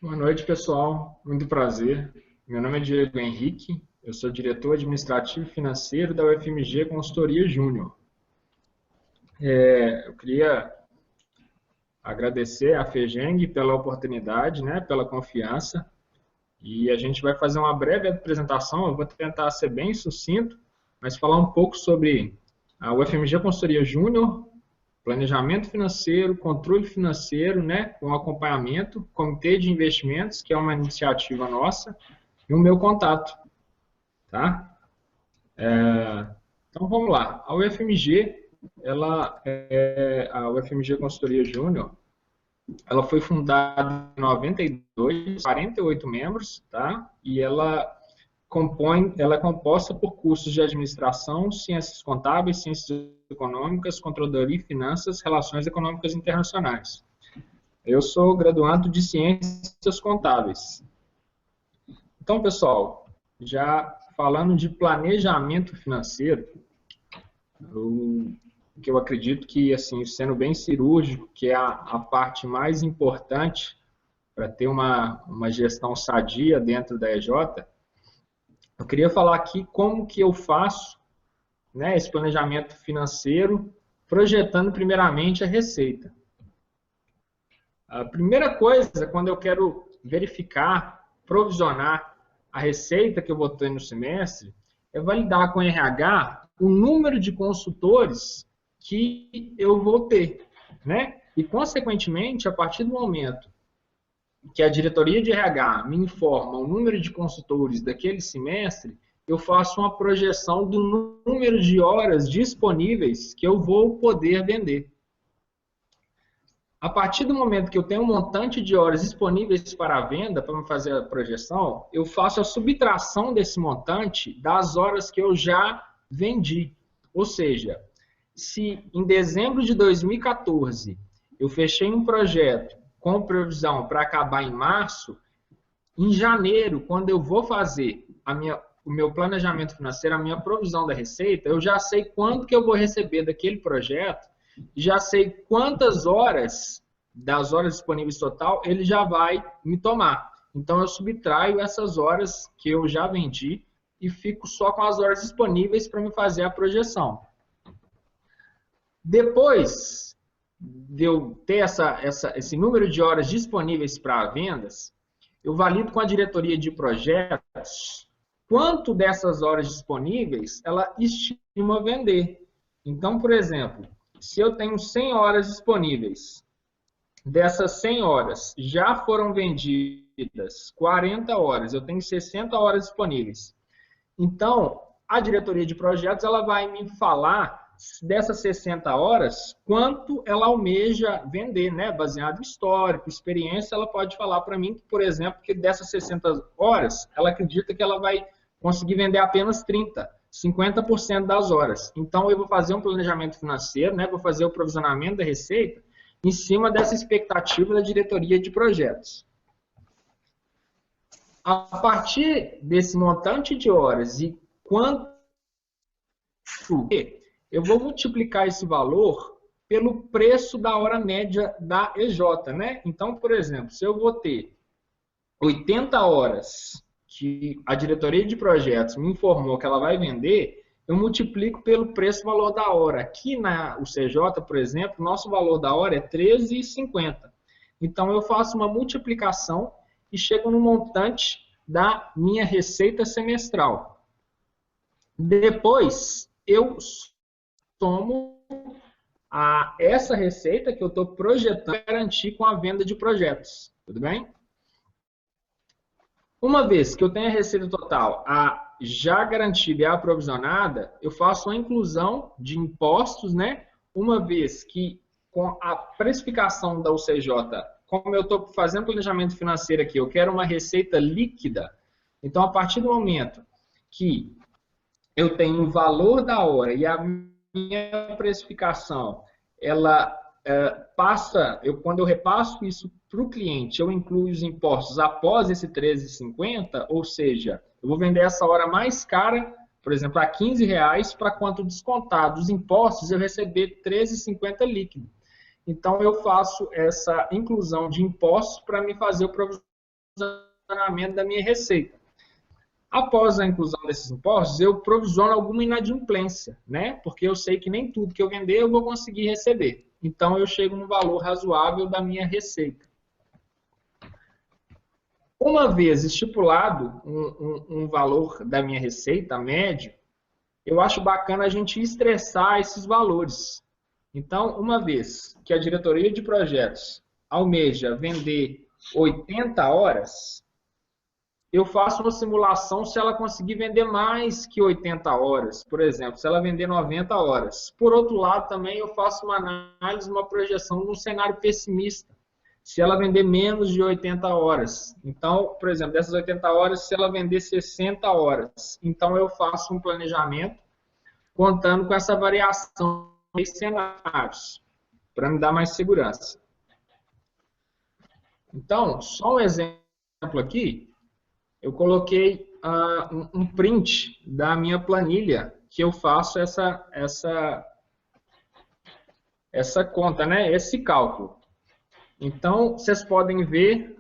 Boa noite, pessoal. Muito prazer. Meu nome é Diego Henrique, eu sou diretor administrativo e financeiro da UFMG Consultoria Júnior. Eu queria agradecer à FEGENG pela oportunidade, né, pela confiança, e a gente vai fazer uma breve apresentação. Eu vou tentar ser bem sucinto, mas falar um pouco sobre a UFMG Consultoria Júnior, planejamento financeiro, controle financeiro, né, com acompanhamento, comitê de investimentos, que é uma iniciativa nossa, e o meu contato, tá? Então vamos lá. A UFMG, a UFMG Consultoria Júnior, ela foi fundada em 92, 48 membros, tá? E ela é composta por cursos de administração, ciências contábeis, ciências econômicas, controladoria e finanças, relações econômicas internacionais. Eu sou graduando de ciências contábeis. Então, pessoal, já falando de planejamento financeiro, que eu acredito que, assim, sendo bem cirúrgico, que é a parte mais importante para ter uma gestão sadia dentro da EJ, eu queria falar aqui como que eu faço, né, esse planejamento financeiro, projetando primeiramente a receita. A primeira coisa, quando eu quero verificar, provisionar a receita que eu vou ter no semestre, é validar com o RH o número de consultores que eu vou ter, né? E, consequentemente, a partir do momento que a diretoria de RH me informa o número de consultores daquele semestre, eu faço uma projeção do número de horas disponíveis que eu vou poder vender. A partir do momento que eu tenho um montante de horas disponíveis para a venda, para me fazer a projeção, eu faço a subtração desse montante das horas que eu já vendi. Ou seja, se em dezembro de 2014 eu fechei um projeto com previsão para acabar em março, em janeiro, quando eu vou fazer o meu planejamento financeiro, a minha provisão da receita, eu já sei quanto que eu vou receber daquele projeto, já sei quantas horas das horas disponíveis total ele já vai me tomar. Então eu subtraio essas horas que eu já vendi e fico só com as horas disponíveis para me fazer a projeção. Depois de eu ter esse número de horas disponíveis para vendas, eu valido com a diretoria de projetos quanto dessas horas disponíveis ela estima vender. Então, por exemplo, se eu tenho 100 horas disponíveis, dessas 100 horas já foram vendidas 40 horas, eu tenho 60 horas disponíveis. Então, a diretoria de projetos ela vai me falar dessas 60 horas, quanto ela almeja vender, né? Baseado em histórico, experiência, ela pode falar para mim, por exemplo, que dessas 60 horas, ela acredita que ela vai conseguir vender apenas 30, 50% das horas. Então, eu vou fazer um planejamento financeiro, né? Vou fazer o provisionamento da receita em cima dessa expectativa da diretoria de projetos. A partir desse montante de horas e quanto eu vou multiplicar esse valor pelo preço da hora média da EJ, né? Então, por exemplo, se eu vou ter 80 horas que a diretoria de projetos me informou que ela vai vender, eu multiplico pelo preço-valor da hora. Aqui na UCJ, por exemplo, nosso valor da hora é R$13,50. Então, eu faço uma multiplicação e chego no montante da minha receita semestral. Depois, eu somo essa receita que eu estou projetando para garantir com a venda de projetos. Tudo bem? Uma vez que eu tenho a receita total já garantida e aprovisionada, eu faço a inclusão de impostos, né? Uma vez que com a precificação da UCJ, como eu estou fazendo planejamento financeiro aqui, eu quero uma receita líquida. Então, a partir do momento que eu tenho o valor da hora e a minha precificação, ela quando eu repasso isso para o cliente, eu incluo os impostos após esse 13,50, ou seja, eu vou vender essa hora mais cara, por exemplo, a R$15, para quanto descontado os impostos, eu receber 13,50 líquido. Então, eu faço essa inclusão de impostos para me fazer o provisionamento da minha receita. Após a inclusão desses impostos, eu provisiono alguma inadimplência, né? Porque eu sei que nem tudo que eu vender eu vou conseguir receber. Então, eu chego no valor razoável da minha receita. Uma vez estipulado um valor da minha receita médio, eu acho bacana a gente estressar esses valores. Então, uma vez que a diretoria de projetos almeja vender 80 horas, eu faço uma simulação se ela conseguir vender mais que 80 horas, por exemplo, se ela vender 90 horas. Por outro lado, também eu faço uma análise, uma projeção de um cenário pessimista, se ela vender menos de 80 horas. Então, por exemplo, dessas 80 horas, se ela vender 60 horas, então eu faço um planejamento contando com essa variação de cenários, para me dar mais segurança. Então, só um exemplo aqui. Eu coloquei um print da minha planilha, que eu faço essa conta, né? Esse cálculo. Então, vocês podem ver,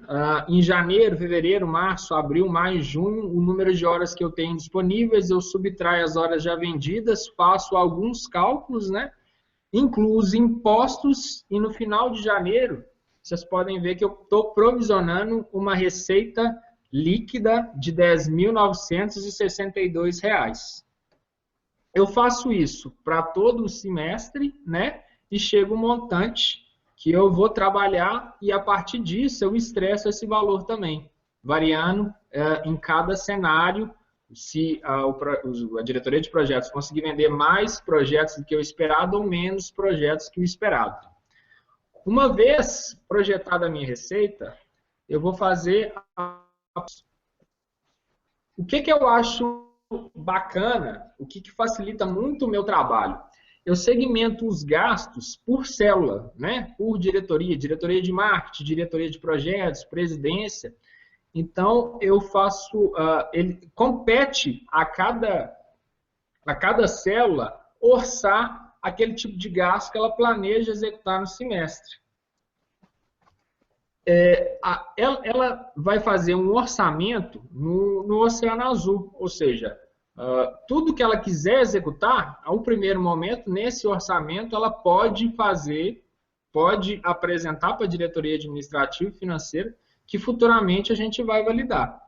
em janeiro, fevereiro, março, abril, maio, junho, o número de horas que eu tenho disponíveis, eu subtraio as horas já vendidas, faço alguns cálculos, né? Incluo os impostos, e no final de janeiro, vocês podem ver que eu estou provisionando uma receita líquida de R$ 10.962. Eu faço isso para todo o semestre, né? E chega um montante que eu vou trabalhar e a partir disso eu estresso esse valor também, variando em cada cenário. Se a diretoria de projetos conseguir vender mais projetos do que o esperado ou menos projetos que o esperado. Uma vez projetada a minha receita, eu vou fazer o que eu acho bacana, o que facilita muito o meu trabalho. Eu segmento os gastos por célula, né? Por diretoria, diretoria de marketing, diretoria de projetos, presidência. Então, eu faço, ele compete a cada célula orçar aquele tipo de gasto que ela planeja executar no semestre. Ela vai fazer um orçamento no Oceano Azul, ou seja, tudo que ela quiser executar, a um primeiro momento, nesse orçamento, ela pode apresentar para a diretoria administrativa e financeira, que futuramente a gente vai validar.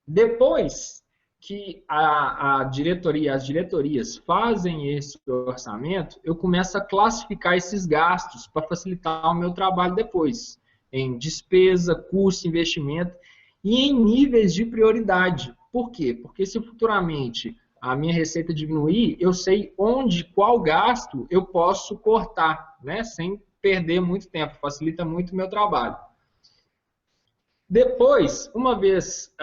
Depois que as diretorias fazem esse orçamento, eu começo a classificar esses gastos para facilitar o meu trabalho depois, em despesa, custo, investimento e em níveis de prioridade. Por quê? Porque se futuramente a minha receita diminuir, eu sei qual gasto eu posso cortar, né? Sem perder muito tempo, facilita muito o meu trabalho. Depois, uma vez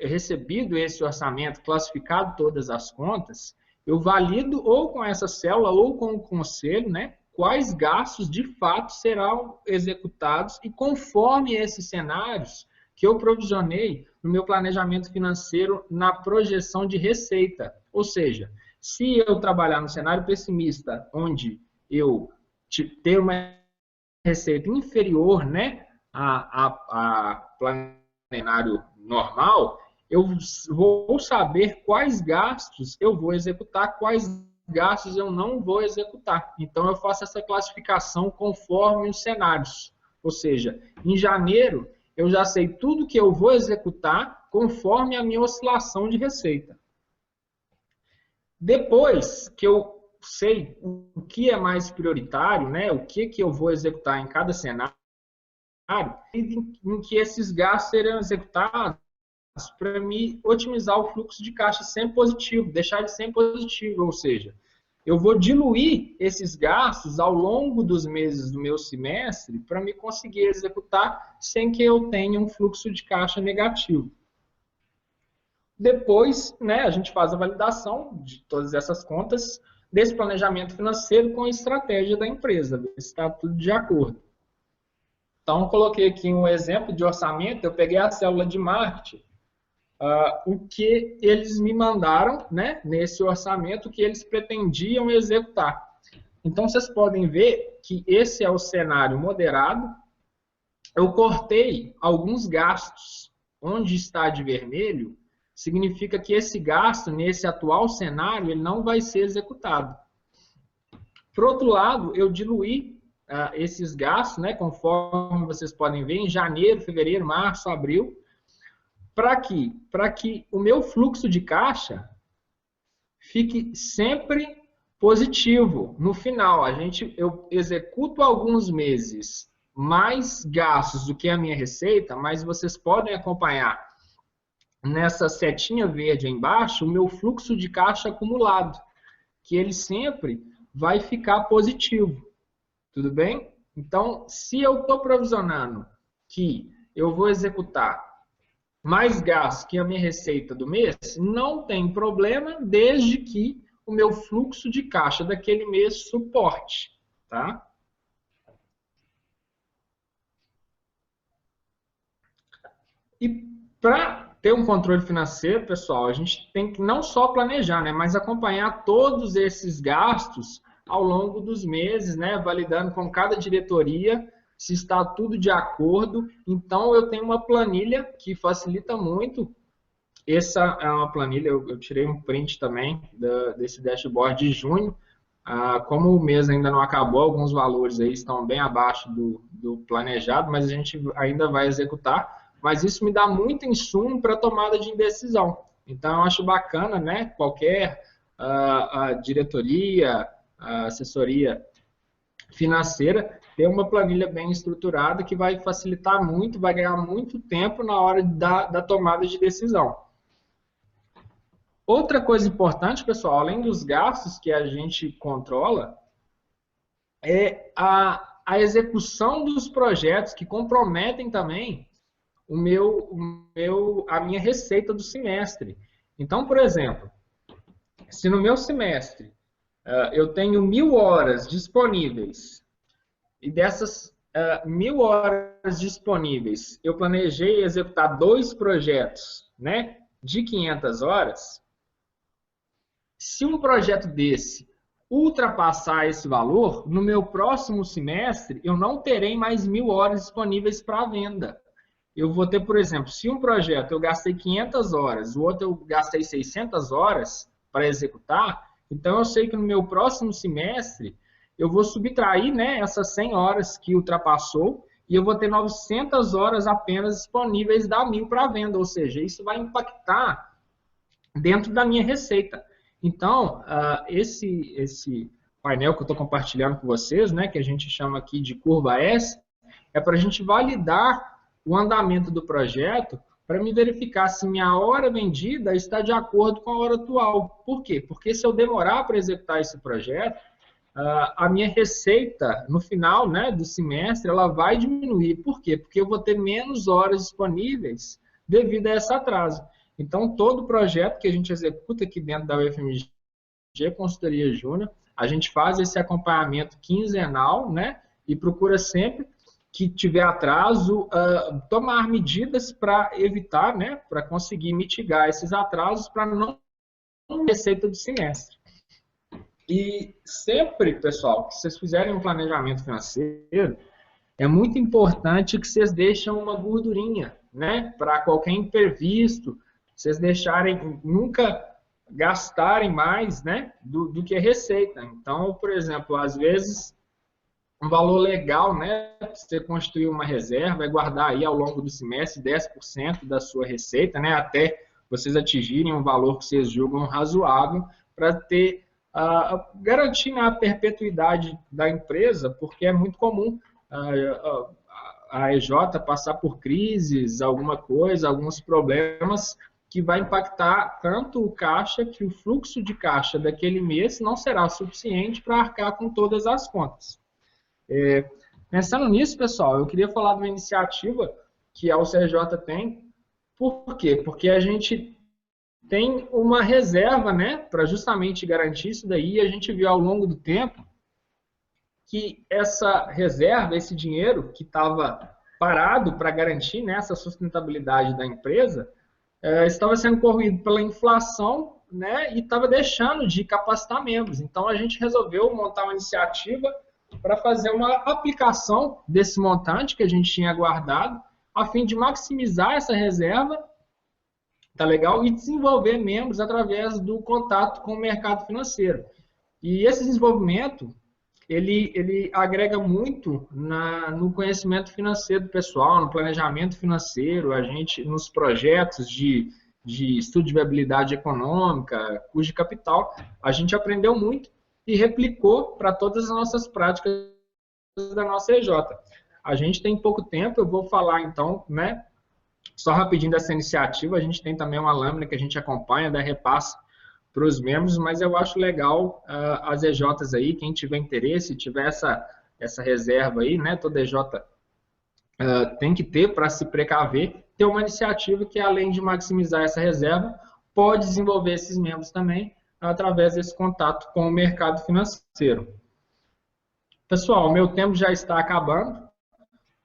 recebido esse orçamento, classificado todas as contas, eu valido ou com essa célula ou com o conselho, né? Quais gastos de fato serão executados e conforme esses cenários que eu provisionei no meu planejamento financeiro na projeção de receita. Ou seja, se eu trabalhar no cenário pessimista, onde eu ter uma receita inferior, né, a planetário normal, eu vou saber quais gastos eu vou executar, quais gastos eu não vou executar. Então, eu faço essa classificação conforme os cenários. Ou seja, em janeiro, eu já sei tudo que eu vou executar conforme a minha oscilação de receita. Depois que eu sei o que é mais prioritário, né, o que eu vou executar em cada cenário, em que esses gastos serão executados para me otimizar o fluxo de caixa sempre positivo, deixar de sempre positivo, ou seja, eu vou diluir esses gastos ao longo dos meses do meu semestre para me conseguir executar sem que eu tenha um fluxo de caixa negativo. Depois, né, a gente faz a validação de todas essas contas desse planejamento financeiro com a estratégia da empresa, ver se está tudo de acordo. Então, coloquei aqui um exemplo de orçamento, eu peguei a célula de marketing, o que eles me mandaram, né, nesse orçamento, que eles pretendiam executar. Então, vocês podem ver que esse é o cenário moderado, eu cortei alguns gastos. Onde está de vermelho, significa que esse gasto, nesse atual cenário, ele não vai ser executado. Por outro lado, eu diluí esses gastos, né, conforme vocês podem ver, em janeiro, fevereiro, março, abril, para quê? Para que o meu fluxo de caixa fique sempre positivo. No final, eu executo alguns meses mais gastos do que a minha receita, mas vocês podem acompanhar nessa setinha verde aí embaixo o meu fluxo de caixa acumulado, que ele sempre vai ficar positivo. Tudo bem? Então, se eu estou provisionando que eu vou executar mais gastos que a minha receita do mês, não tem problema, desde que o meu fluxo de caixa daquele mês suporte, tá? E para ter um controle financeiro, pessoal, a gente tem que não só planejar, né, mas acompanhar todos esses gastos ao longo dos meses, né, validando com cada diretoria se está tudo de acordo. Então, eu tenho uma planilha que facilita muito. Essa é uma planilha, eu tirei um print também desse dashboard de junho. Como o mês ainda não acabou, alguns valores aí estão bem abaixo do planejado, mas a gente ainda vai executar. Mas isso me dá muito insumo para tomada de decisão. Então, eu acho bacana, né? Qualquer diretoria, assessoria financeira, ter uma planilha bem estruturada que vai facilitar muito, vai ganhar muito tempo na hora da tomada de decisão. Outra coisa importante, pessoal, além dos gastos que a gente controla, é a execução dos projetos que comprometem também a minha receita do semestre. Então, por exemplo, se no meu semestre eu tenho 1.000 horas disponíveis e dessas 1.000 horas disponíveis eu planejei executar 2 projetos, né, de 500 horas, se um projeto desse ultrapassar esse valor, no meu próximo semestre eu não terei mais 1.000 horas disponíveis para venda. Eu vou ter, por exemplo, se um projeto eu gastei 500 horas, o outro eu gastei 600 horas para executar, então eu sei que no meu próximo semestre eu vou subtrair, né, essas 100 horas que ultrapassou e eu vou ter 900 horas apenas disponíveis da 1.000 para venda, ou seja, isso vai impactar dentro da minha receita. Então, esse painel que eu estou compartilhando com vocês, né, que a gente chama aqui de curva S, é para a gente validar o andamento do projeto para me verificar se minha hora vendida está de acordo com a hora atual. Por quê? Porque se eu demorar para executar esse projeto, a minha receita no final, né, do semestre ela vai diminuir. Por quê? Porque eu vou ter menos horas disponíveis devido a esse atraso. Então, todo projeto que a gente executa aqui dentro da UFMG Consultoria Júnior, a gente faz esse acompanhamento quinzenal, né, e procura sempre que tiver atraso, tomar medidas para evitar, né, para conseguir mitigar esses atrasos para não receita do semestre. E sempre, pessoal, que vocês fizerem um planejamento financeiro, é muito importante que vocês deixem uma gordurinha, né, para qualquer imprevisto, vocês deixarem, nunca gastarem mais, né, do que a receita. Então, por exemplo, às vezes um valor legal, né? Você construir uma reserva e guardar aí ao longo do semestre 10% da sua receita, né? Até vocês atingirem um valor que vocês julgam razoável para ter garantir a perpetuidade da empresa, porque é muito comum a EJ passar por crises, alguma coisa, alguns problemas que vai impactar tanto o caixa que o fluxo de caixa daquele mês não será suficiente para arcar com todas as contas. Pensando nisso, pessoal, eu queria falar de uma iniciativa que a UCRJ tem. Por quê? Porque a gente tem uma reserva, né, para justamente garantir isso daí, e a gente viu ao longo do tempo que essa reserva, esse dinheiro que estava parado para garantir, né, essa sustentabilidade da empresa, estava sendo corrido pela inflação, né, e estava deixando de capacitar membros. Então a gente resolveu montar uma iniciativa para fazer uma aplicação desse montante que a gente tinha guardado, a fim de maximizar essa reserva, tá legal? E desenvolver membros através do contato com o mercado financeiro. E esse desenvolvimento, ele agrega muito no conhecimento financeiro do pessoal, no planejamento financeiro, a gente nos projetos de estudo de viabilidade econômica, custo de capital, a gente aprendeu muito e replicou para todas as nossas práticas da nossa EJ. A gente tem pouco tempo, eu vou falar então, né, só rapidinho dessa iniciativa, a gente tem também uma lâmina que a gente acompanha, da repasse para os membros, mas eu acho legal as EJs aí, quem tiver interesse, tiver essa reserva aí, né, toda EJ tem que ter para se precaver, ter uma iniciativa que, além de maximizar essa reserva, pode desenvolver esses membros também através desse contato com o mercado financeiro. Pessoal, meu tempo já está acabando,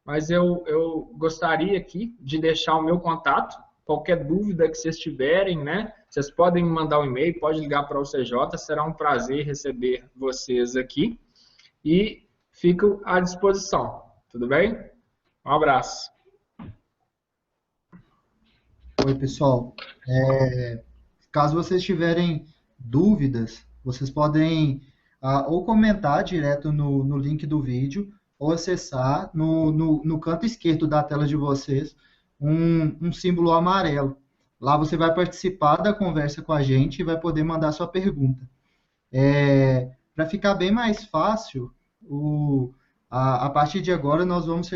mas eu gostaria aqui de deixar o meu contato. Qualquer dúvida que vocês tiverem, né, vocês podem me mandar um e-mail, pode ligar para o CJ, será um prazer receber vocês aqui. E fico à disposição, tudo bem? Um abraço. Oi, pessoal. Caso vocês tiverem dúvidas, vocês podem ou comentar direto no link do vídeo, ou acessar no canto esquerdo da tela de vocês um símbolo amarelo. Lá você vai participar da conversa com a gente e vai poder mandar sua pergunta. Para ficar bem mais fácil, a partir de agora nós vamos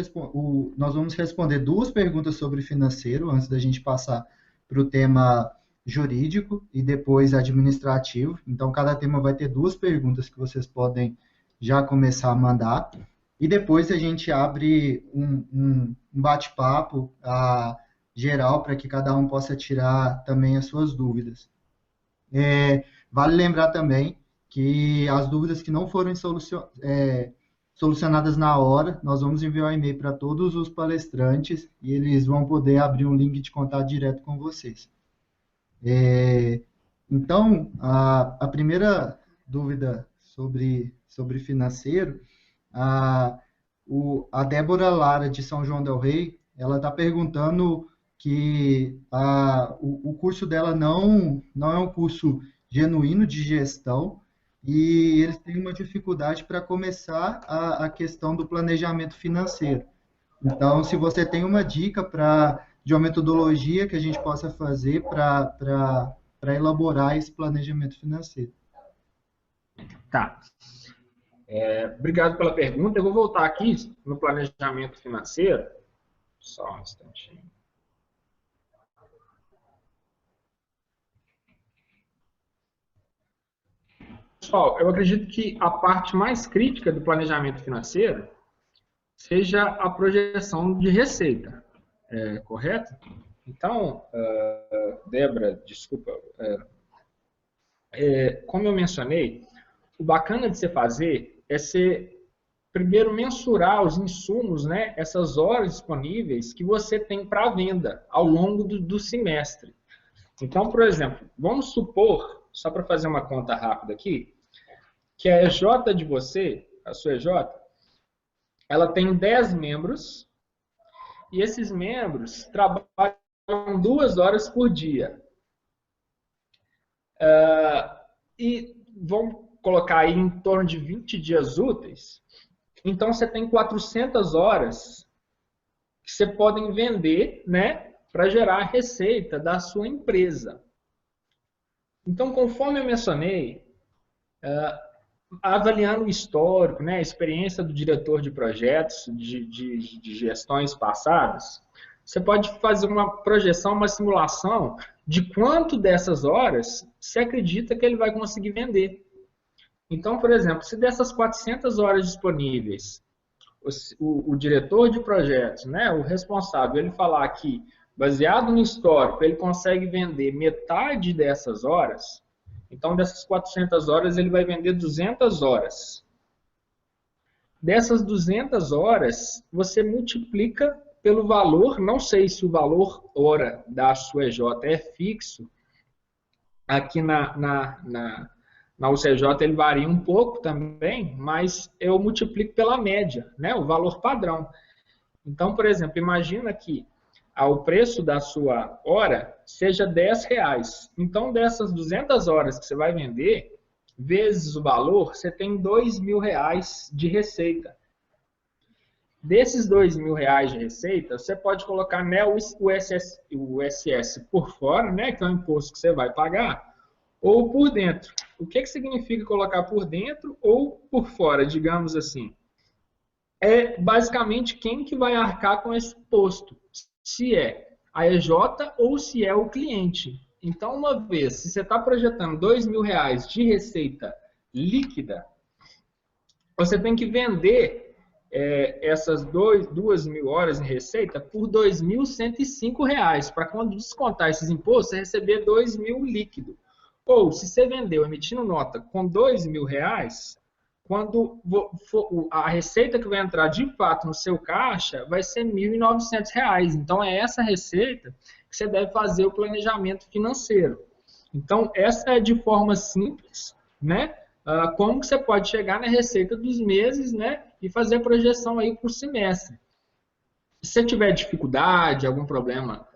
responder duas perguntas sobre financeiro, antes da gente passar para o tema jurídico e depois administrativo. Então, cada tema vai ter duas perguntas que vocês podem já começar a mandar. E depois a gente abre um bate-papo geral para que cada um possa tirar também as suas dúvidas. Vale lembrar também que as dúvidas que não foram solucionadas na hora, nós vamos enviar um e-mail para todos os palestrantes e eles vão poder abrir um link de contato direto com vocês. Então, a primeira dúvida sobre financeiro, a Débora Lara, de São João del Rei, ela está perguntando que o curso dela não é um curso genuíno de gestão e eles têm uma dificuldade para começar a questão do planejamento financeiro. Então, se você tem uma dica de uma metodologia que a gente possa fazer para elaborar esse planejamento financeiro. Tá. Obrigado pela pergunta. Eu vou voltar aqui no planejamento financeiro. Só um instantinho. Pessoal, eu acredito que a parte mais crítica do planejamento financeiro seja a projeção de receita. Correto? Então, Débora, desculpa, como eu mencionei, o bacana de você fazer é você primeiro mensurar os insumos, né, essas horas disponíveis que você tem para venda ao longo do semestre. Então, por exemplo, vamos supor, só para fazer uma conta rápida aqui, que a EJ de você, a sua EJ, ela tem 10 membros e esses membros trabalham 2 horas por dia. E vamos colocar aí em torno de 20 dias úteis. Então, você tem 400 horas que você podem vender, né, para gerar receita da sua empresa. Então, conforme eu mencionei, avaliando o histórico, né, a experiência do diretor de projetos, de gestões passadas, você pode fazer uma projeção, uma simulação de quanto dessas horas você acredita que ele vai conseguir vender. Então, por exemplo, se dessas 400 horas disponíveis, o diretor de projetos, né, o responsável, ele falar que, baseado no histórico, ele consegue vender metade dessas horas, então dessas 400 horas ele vai vender 200 horas. Dessas 200 horas, você multiplica pelo valor, não sei se o valor hora da sua EJ é fixo, aqui na Na UCJ ele varia um pouco também, mas eu multiplico pela média, né, o valor padrão. Então, por exemplo, imagina que o preço da sua hora seja R$ 10. Então, dessas 200 horas que você vai vender, vezes o valor, você tem R$ 2.000 de receita. Desses R$ 2.000 de receita, você pode colocar, né, o ISS por fora, né, que é o imposto que você vai pagar, ou por dentro. O que significa colocar por dentro ou por fora, digamos assim? É basicamente quem que vai arcar com esse imposto, se é a EJ ou se é o cliente. Então, uma vez, se você está projetando R$ 2.000 de receita líquida, você tem que vender essas 2.000 horas em receita por R$ 2.105, para quando descontar esses impostos, você receber R$ 2.000 líquido. Ou, se você vendeu emitindo nota com R$ 2.000, quando a receita que vai entrar de fato no seu caixa vai ser R$ 1.900. Então, é essa receita que você deve fazer o planejamento financeiro. Então, essa é de forma simples, né? Como que você pode chegar na receita dos meses, né, e fazer a projeção aí para o semestre. Se você tiver dificuldade, algum problema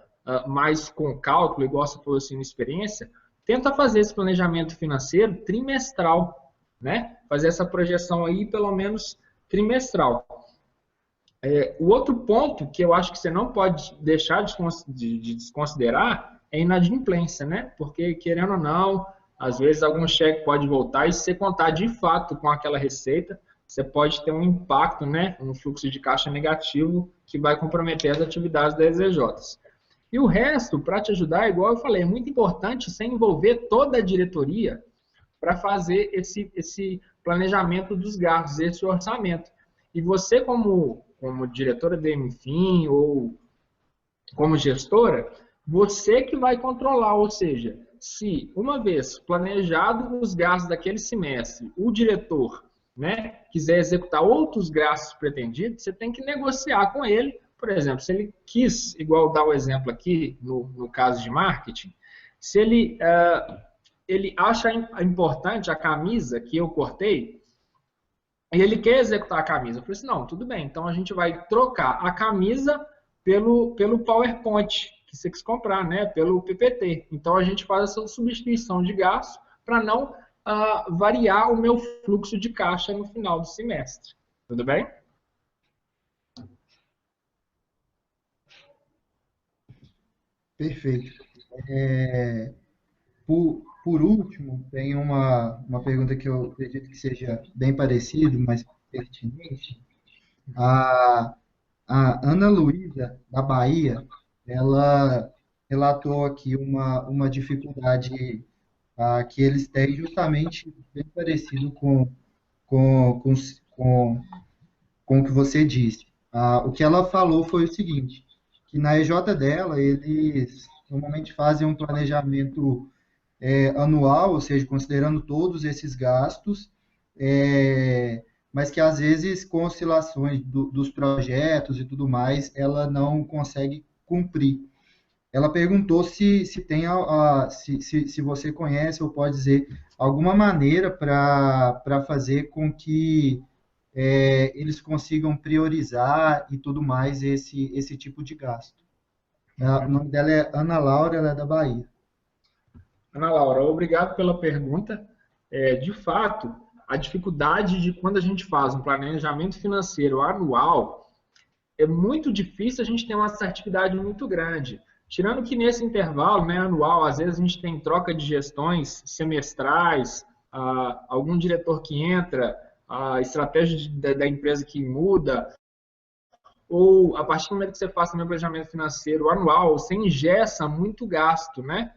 mais com cálculo, igual você falou assim, na experiência, tenta fazer esse planejamento financeiro trimestral, né? Fazer essa projeção aí pelo menos trimestral. O outro ponto que eu acho que você não pode deixar de desconsiderar é a inadimplência, né? Porque, querendo ou não, às vezes algum cheque pode voltar e se você contar de fato com aquela receita, você pode ter um impacto, né, um fluxo de caixa negativo que vai comprometer as atividades das EJs. E o resto, para te ajudar, igual eu falei, é muito importante você envolver toda a diretoria para fazer esse planejamento dos gastos, esse orçamento. E você, como diretora da Enfim ou como gestora, você que vai controlar, ou seja, se uma vez planejado os gastos daquele semestre, o diretor, né, quiser executar outros gastos pretendidos, você tem que negociar com ele. Por exemplo, se ele quis, igual dar o exemplo aqui no caso de marketing, se ele acha importante a camisa que eu cortei, e ele quer executar a camisa, eu falei assim, não, tudo bem, então a gente vai trocar a camisa pelo PowerPoint que você quis comprar, né, pelo PPT. Então a gente faz essa substituição de gasto para não variar o meu fluxo de caixa no final do semestre. Tudo bem? Perfeito. Por último, tem uma pergunta que eu acredito que seja bem parecida, mas pertinente. A, a Ana Luísa, da Bahia, ela relatou aqui uma dificuldade que eles têm justamente bem parecido com, com, com, com o que você disse. O que ela falou foi o seguinte, que na EJ dela, eles normalmente fazem um planejamento anual, ou seja, considerando todos esses gastos, mas que às vezes com oscilações dos projetos e tudo mais, ela não consegue cumprir. Ela perguntou se tem se você conhece ou pode dizer alguma maneira para fazer com que eles consigam priorizar e tudo mais esse tipo de gasto. O nome dela é Ana Laura, ela é da Bahia. Ana Laura, obrigado pela pergunta. De fato, a dificuldade de quando a gente faz um planejamento financeiro anual, é muito difícil a gente ter uma assertividade muito grande. Tirando que nesse intervalo, né, anual, às vezes a gente tem troca de gestões semestrais, algum diretor que entra, a estratégia da empresa que muda, ou a partir do momento que você faz também o planejamento financeiro anual, você ingessa muito gasto, né?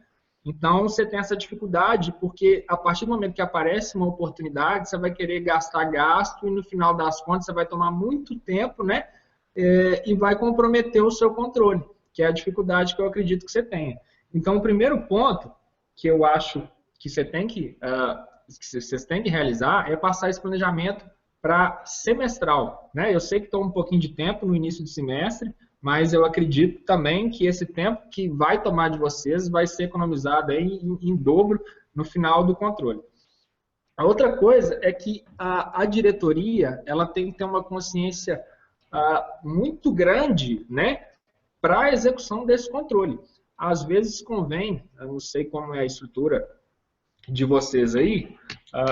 Então, você tem essa dificuldade, porque a partir do momento que aparece uma oportunidade, você vai querer gastar gasto e no final das contas você vai tomar muito tempo, né? E vai comprometer o seu controle, que é a dificuldade que eu acredito que você tenha. Então, o primeiro ponto que eu acho que você tem que realizar é passar esse planejamento para semestral, né? Eu sei que toma um pouquinho de tempo no início do semestre, mas eu acredito também que esse tempo que vai tomar de vocês vai ser economizado aí em dobro no final do controle. A outra coisa é que a diretoria ela tem que ter uma consciência muito grande, né, para a execução desse controle. Às vezes convém, eu não sei como é a estrutura de vocês aí,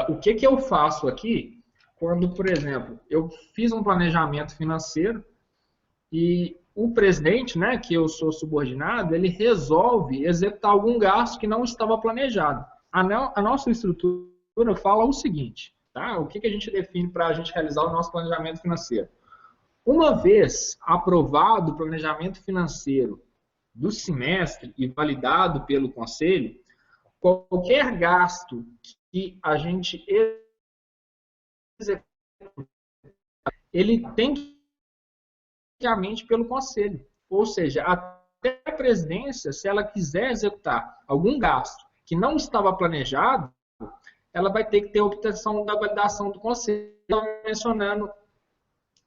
o que, que eu faço aqui quando, por exemplo, eu fiz um planejamento financeiro e o presidente, né, que eu sou subordinado, ele resolve executar algum gasto que não estava planejado. A nossa estrutura fala o seguinte, tá? O que, que a gente define para a gente realizar o nosso planejamento financeiro? Uma vez aprovado o planejamento financeiro do semestre e validado pelo conselho, qualquer gasto que a gente executa, ele tem que ir pelo conselho. Ou seja, até a presidência, se ela quiser executar algum gasto que não estava planejado, ela vai ter que ter a obtenção da validação do conselho, mencionando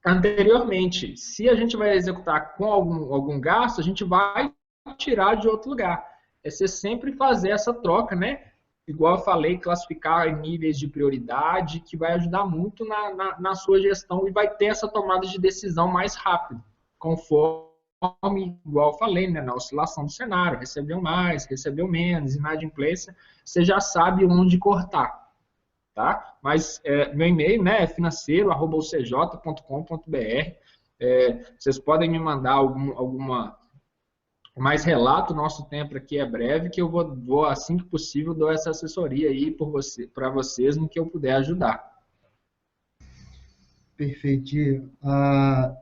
anteriormente. Se a gente vai executar com algum gasto, a gente vai tirar de outro lugar. É você sempre fazer essa troca, né? Igual eu falei, classificar em níveis de prioridade, que vai ajudar muito na sua gestão e vai ter essa tomada de decisão mais rápido, conforme, igual eu falei, né, na oscilação do cenário, recebeu mais, recebeu menos, inadimplência, você já sabe onde cortar. Tá? Mas meu e-mail, né, é financeiro@ucj.com.br. Vocês podem me mandar alguma mais relato. Nosso tempo aqui é breve, que eu vou assim que possível dou essa assessoria aí para vocês no que eu puder ajudar. Perfeito, Diego.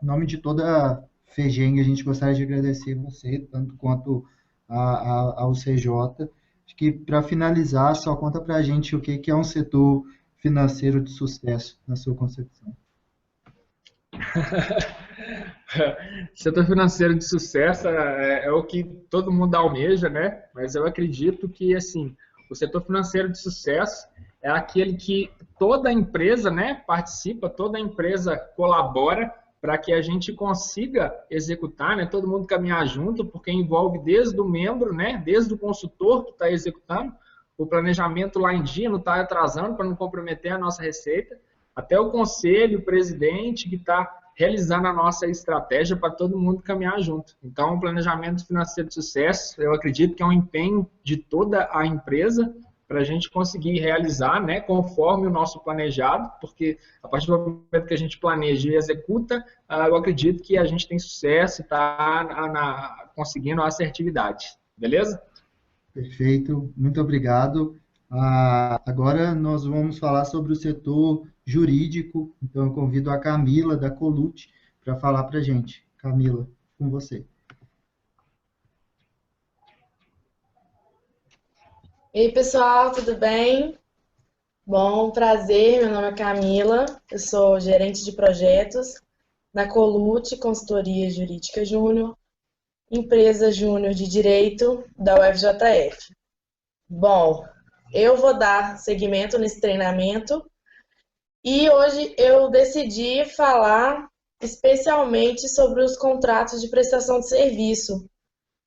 Em nome de toda a FEGENG, a gente gostaria de agradecer você, tanto quanto ao CJ. Acho que, para finalizar, só conta para a gente o que é um setor financeiro de sucesso, na sua concepção. Setor financeiro de sucesso é o que todo mundo almeja, né? Mas eu acredito que, assim, o setor financeiro de sucesso é aquele que toda empresa, né, participa, toda empresa colabora para que a gente consiga executar, né, todo mundo caminhar junto, porque envolve desde o membro, né, desde o consultor que está executando, o planejamento lá em dia, não está atrasando para não comprometer a nossa receita, até o conselho, o presidente que está realizando a nossa estratégia para todo mundo caminhar junto. Então, o planejamento financeiro de sucesso, eu acredito que é um empenho de toda a empresa para a gente conseguir realizar, né, conforme o nosso planejado, porque a partir do momento que a gente planeja e executa, eu acredito que a gente tem sucesso e está conseguindo a assertividade. Beleza? Perfeito, muito obrigado. Agora nós vamos falar sobre o setor jurídico, então eu convido a Camila, da Colute, para falar para a gente. Camila, com você. Ei, pessoal, tudo bem? Bom, prazer, meu nome é Camila, eu sou gerente de projetos na Colute Consultoria Jurídica Júnior, empresa júnior de direito da UFJF. Bom, eu vou dar seguimento nesse treinamento e hoje eu decidi falar especialmente sobre os contratos de prestação de serviço.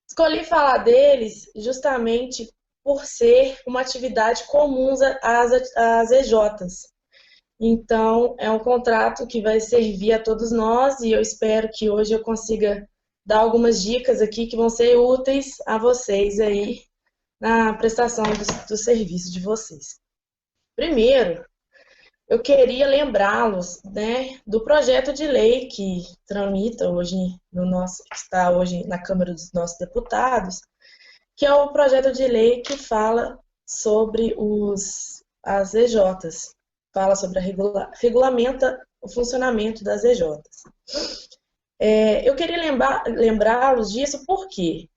Escolhi falar deles justamente por ser uma atividade comum às EJs. Então, é um contrato que vai servir a todos nós e eu espero que hoje eu consiga dar algumas dicas aqui que vão ser úteis a vocês aí na prestação do serviço de vocês. Primeiro, eu queria lembrá-los, né, do projeto de lei que tramita hoje está hoje na Câmara dos nossos deputados, que é o projeto de lei que fala sobre as EJs, fala sobre regulamenta o funcionamento das EJs. Eu queria lembrá-los disso porque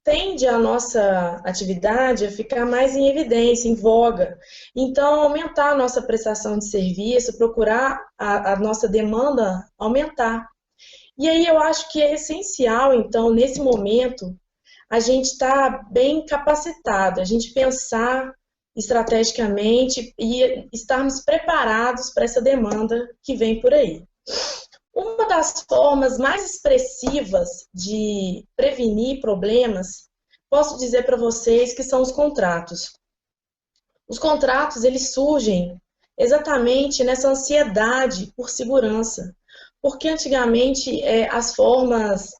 tende a nossa atividade a ficar mais em evidência, em voga. Então, aumentar a nossa prestação de serviço, procurar a nossa demanda aumentar. E aí eu acho que é essencial, então, nesse momento, a gente está bem capacitado, a gente pensar estrategicamente e estarmos preparados para essa demanda que vem por aí. Uma das formas mais expressivas de prevenir problemas, posso dizer para vocês que são os contratos. Os contratos, eles surgem exatamente nessa ansiedade por segurança. Porque antigamente as formas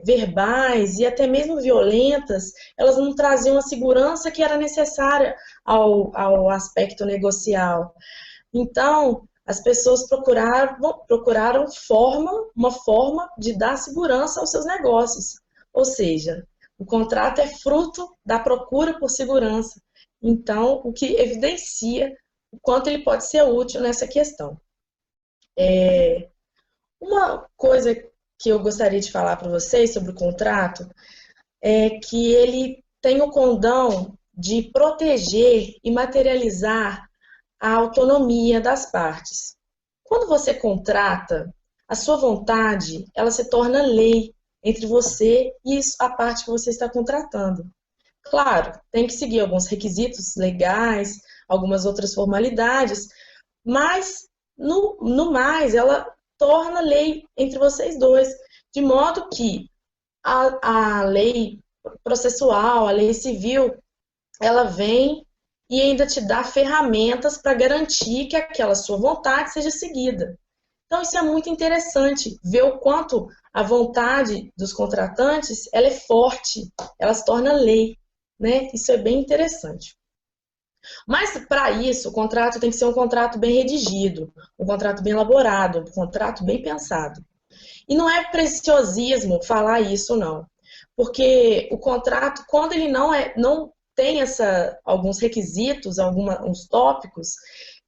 verbais e até mesmo violentas, elas não traziam a segurança que era necessária ao aspecto negocial. Então, as pessoas procuraram uma forma de dar segurança aos seus negócios. Ou seja, o contrato é fruto da procura por segurança. Então, o que evidencia o quanto ele pode ser útil nessa questão. Uma coisa que eu gostaria de falar para vocês sobre o contrato é que ele tem o condão de proteger e materializar a autonomia das partes. Quando você contrata, a sua vontade, ela se torna lei entre você e a parte que você está contratando. Claro, tem que seguir alguns requisitos legais, algumas outras formalidades, mas, no mais, ela torna lei entre vocês dois, de modo que a lei processual, a lei civil, ela vem e ainda te dá ferramentas para garantir que aquela sua vontade seja seguida. Então, isso é muito interessante, ver o quanto a vontade dos contratantes ela é forte, ela se torna lei, né? Isso é bem interessante. Mas, para isso, o contrato tem que ser um contrato bem redigido, um contrato bem elaborado, um contrato bem pensado. E não é preciosismo falar isso, não. Porque o contrato, quando ele não tem alguns requisitos, alguns tópicos,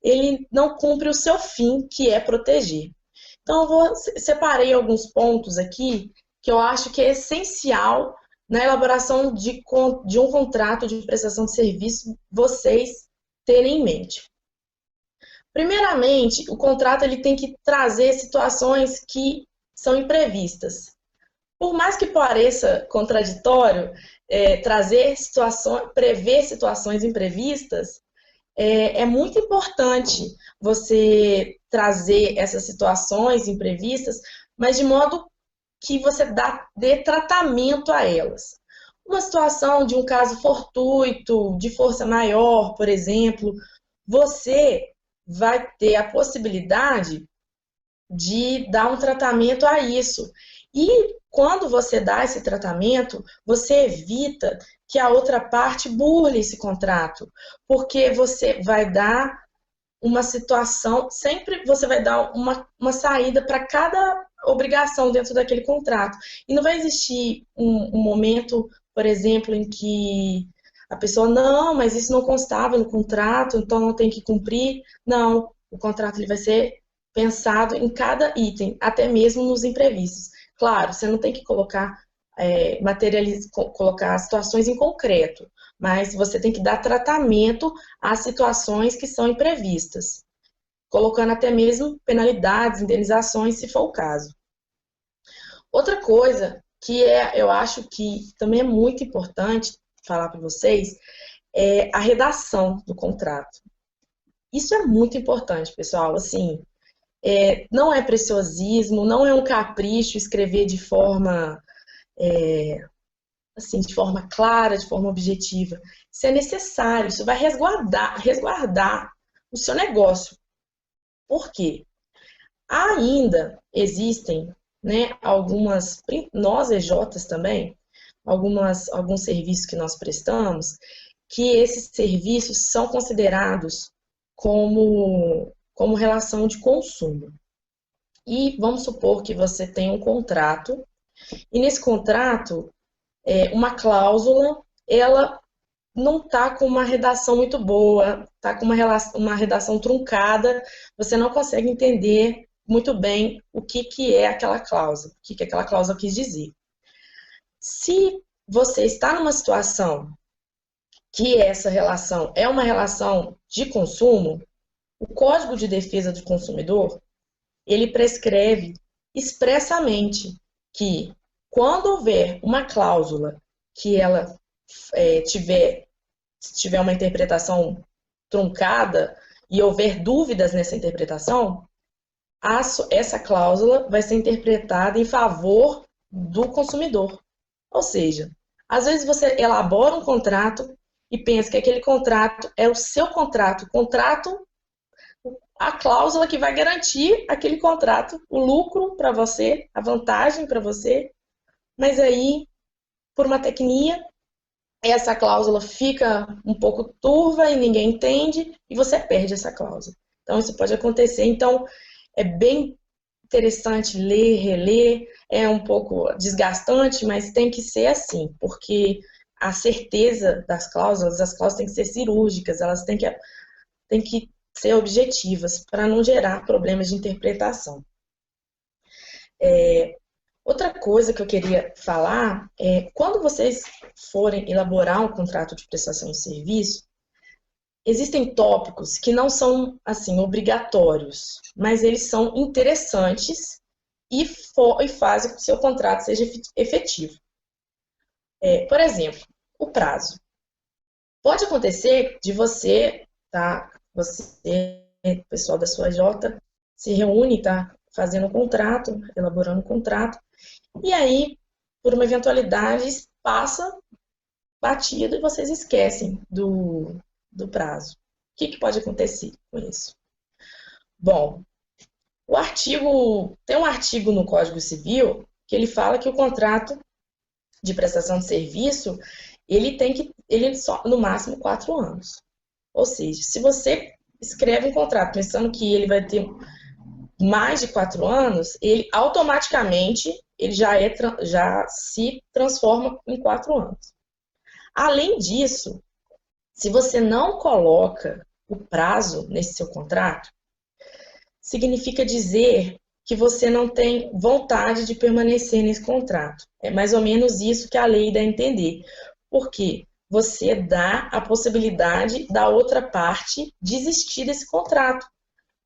ele não cumpre o seu fim, que é proteger. Então, separei alguns pontos aqui que eu acho que é essencial na elaboração de um contrato de prestação de serviço, vocês terem em mente. Primeiramente, o contrato ele tem que trazer situações que são imprevistas. Por mais que pareça contraditório, prever situações imprevistas, é muito importante você trazer essas situações imprevistas, mas de modo que você dê tratamento a elas. Uma situação de um caso fortuito, de força maior, por exemplo, você vai ter a possibilidade de dar um tratamento a isso. E quando você dá esse tratamento, você evita que a outra parte burle esse contrato, porque você vai dar uma situação, sempre você vai dar uma saída para cada obrigação dentro daquele contrato. E não vai existir um momento, por exemplo, em que a pessoa, não, mas isso não constava no contrato, então não tem que cumprir. Não, o contrato ele vai ser pensado em cada item, até mesmo nos imprevistos. Claro, você não tem que colocar colocar situações em concreto, mas você tem que dar tratamento às situações que são imprevistas, colocando até mesmo penalidades, indenizações, se for o caso. Outra coisa que eu acho que também é muito importante falar para vocês é a redação do contrato. Isso é muito importante, pessoal. Assim, não é preciosismo, não é um capricho escrever de forma assim, de forma clara, de forma objetiva. Isso é necessário, isso vai resguardar o seu negócio. Por quê? Ainda existem, né, nós EJs também, alguns serviços que nós prestamos, que esses serviços são considerados como relação de consumo. E vamos supor que você tem um contrato, e nesse contrato, uma cláusula, ela não está com uma redação muito boa, está com uma redação truncada, você não consegue entender muito bem o que é aquela cláusula, o que aquela cláusula quis dizer. Se você está numa situação que essa relação é uma relação de consumo, o Código de Defesa do Consumidor, ele prescreve expressamente que quando houver uma cláusula que ela tiver uma interpretação truncada e houver dúvidas nessa interpretação, essa cláusula vai ser interpretada em favor do consumidor. Ou seja, às vezes você elabora um contrato e pensa que aquele contrato é o seu contrato, a cláusula que vai garantir aquele contrato, o lucro para você, a vantagem para você, mas aí, por uma tecnia, essa cláusula fica um pouco turva e ninguém entende e você perde essa cláusula. Então, isso pode acontecer. Então, é bem interessante ler, reler, é um pouco desgastante, mas tem que ser assim, porque a certeza das cláusulas, as cláusulas têm que ser cirúrgicas, elas têm que ser objetivas, para não gerar problemas de interpretação. Outra coisa que eu queria falar é, quando vocês forem elaborar um contrato de prestação de serviço, existem tópicos que não são, assim, obrigatórios, mas eles são interessantes e fazem com que o seu contrato seja efetivo. Por exemplo, o prazo. Pode acontecer de você, tá? Você, o pessoal da sua J, se reúne, tá? Fazendo um contrato, elaborando um contrato, e aí, por uma eventualidade, passa batido e vocês esquecem do prazo. O que pode acontecer com isso? Bom, tem um artigo no Código Civil que ele fala que o contrato de prestação de serviço, ele só, no máximo, 4 anos. Ou seja, se você escreve um contrato pensando que ele vai ter mais de 4 anos, ele automaticamente já se transforma em 4 anos. Além disso, se você não coloca o prazo nesse seu contrato, significa dizer que você não tem vontade de permanecer nesse contrato. É mais ou menos isso que a lei dá a entender. Porque você dá a possibilidade da outra parte desistir desse contrato.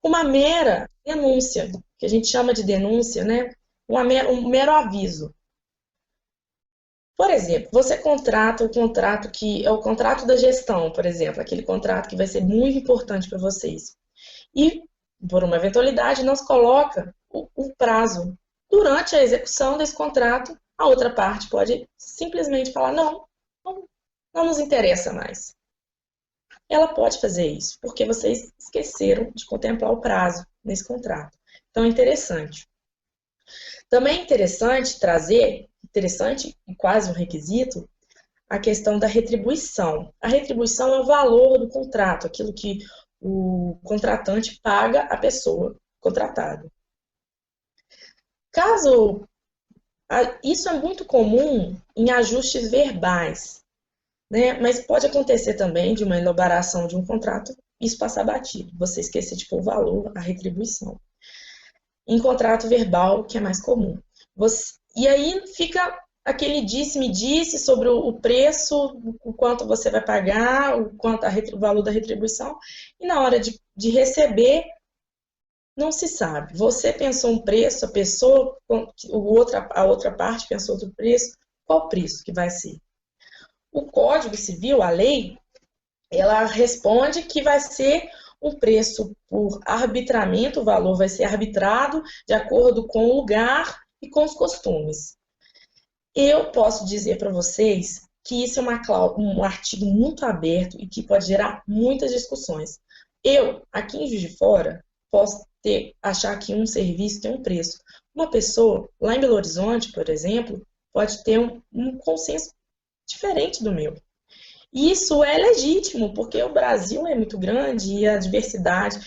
Uma mera denúncia, que a gente chama de denúncia, né? Um mero aviso. Por exemplo, você contrata o contrato que é o contrato da gestão, por exemplo, aquele contrato que vai ser muito importante para vocês. E, por uma eventualidade, não se coloca o prazo. Durante a execução desse contrato, a outra parte pode simplesmente falar, não nos interessa mais. Ela pode fazer isso, porque vocês esqueceram de contemplar o prazo nesse contrato. Então, é interessante. Também é interessante trazer, interessante e quase um requisito, a questão da retribuição. A retribuição é o valor do contrato, aquilo que o contratante paga à pessoa contratada. Isso é muito comum em ajustes verbais, né? Mas pode acontecer também de uma elaboração de um contrato, isso passar batido, você esquecer de pôr o valor, a retribuição. Em contrato verbal, que é mais comum. E aí fica aquele disse-me-disse sobre o preço, o quanto você vai pagar, o valor da retribuição, e na hora de receber, não se sabe. Você pensou um preço, a outra parte pensou outro preço, qual o preço que vai ser? O Código Civil, a lei, ela responde que vai ser um preço por arbitramento, o valor vai ser arbitrado de acordo com o lugar e com os costumes. Eu posso dizer para vocês que isso é um artigo muito aberto e que pode gerar muitas discussões. Eu, aqui em Juiz de Fora, posso achar que um serviço tem um preço. Uma pessoa, lá em Belo Horizonte, por exemplo, pode ter um consenso diferente do meu. E isso é legítimo, porque o Brasil é muito grande e a diversidade.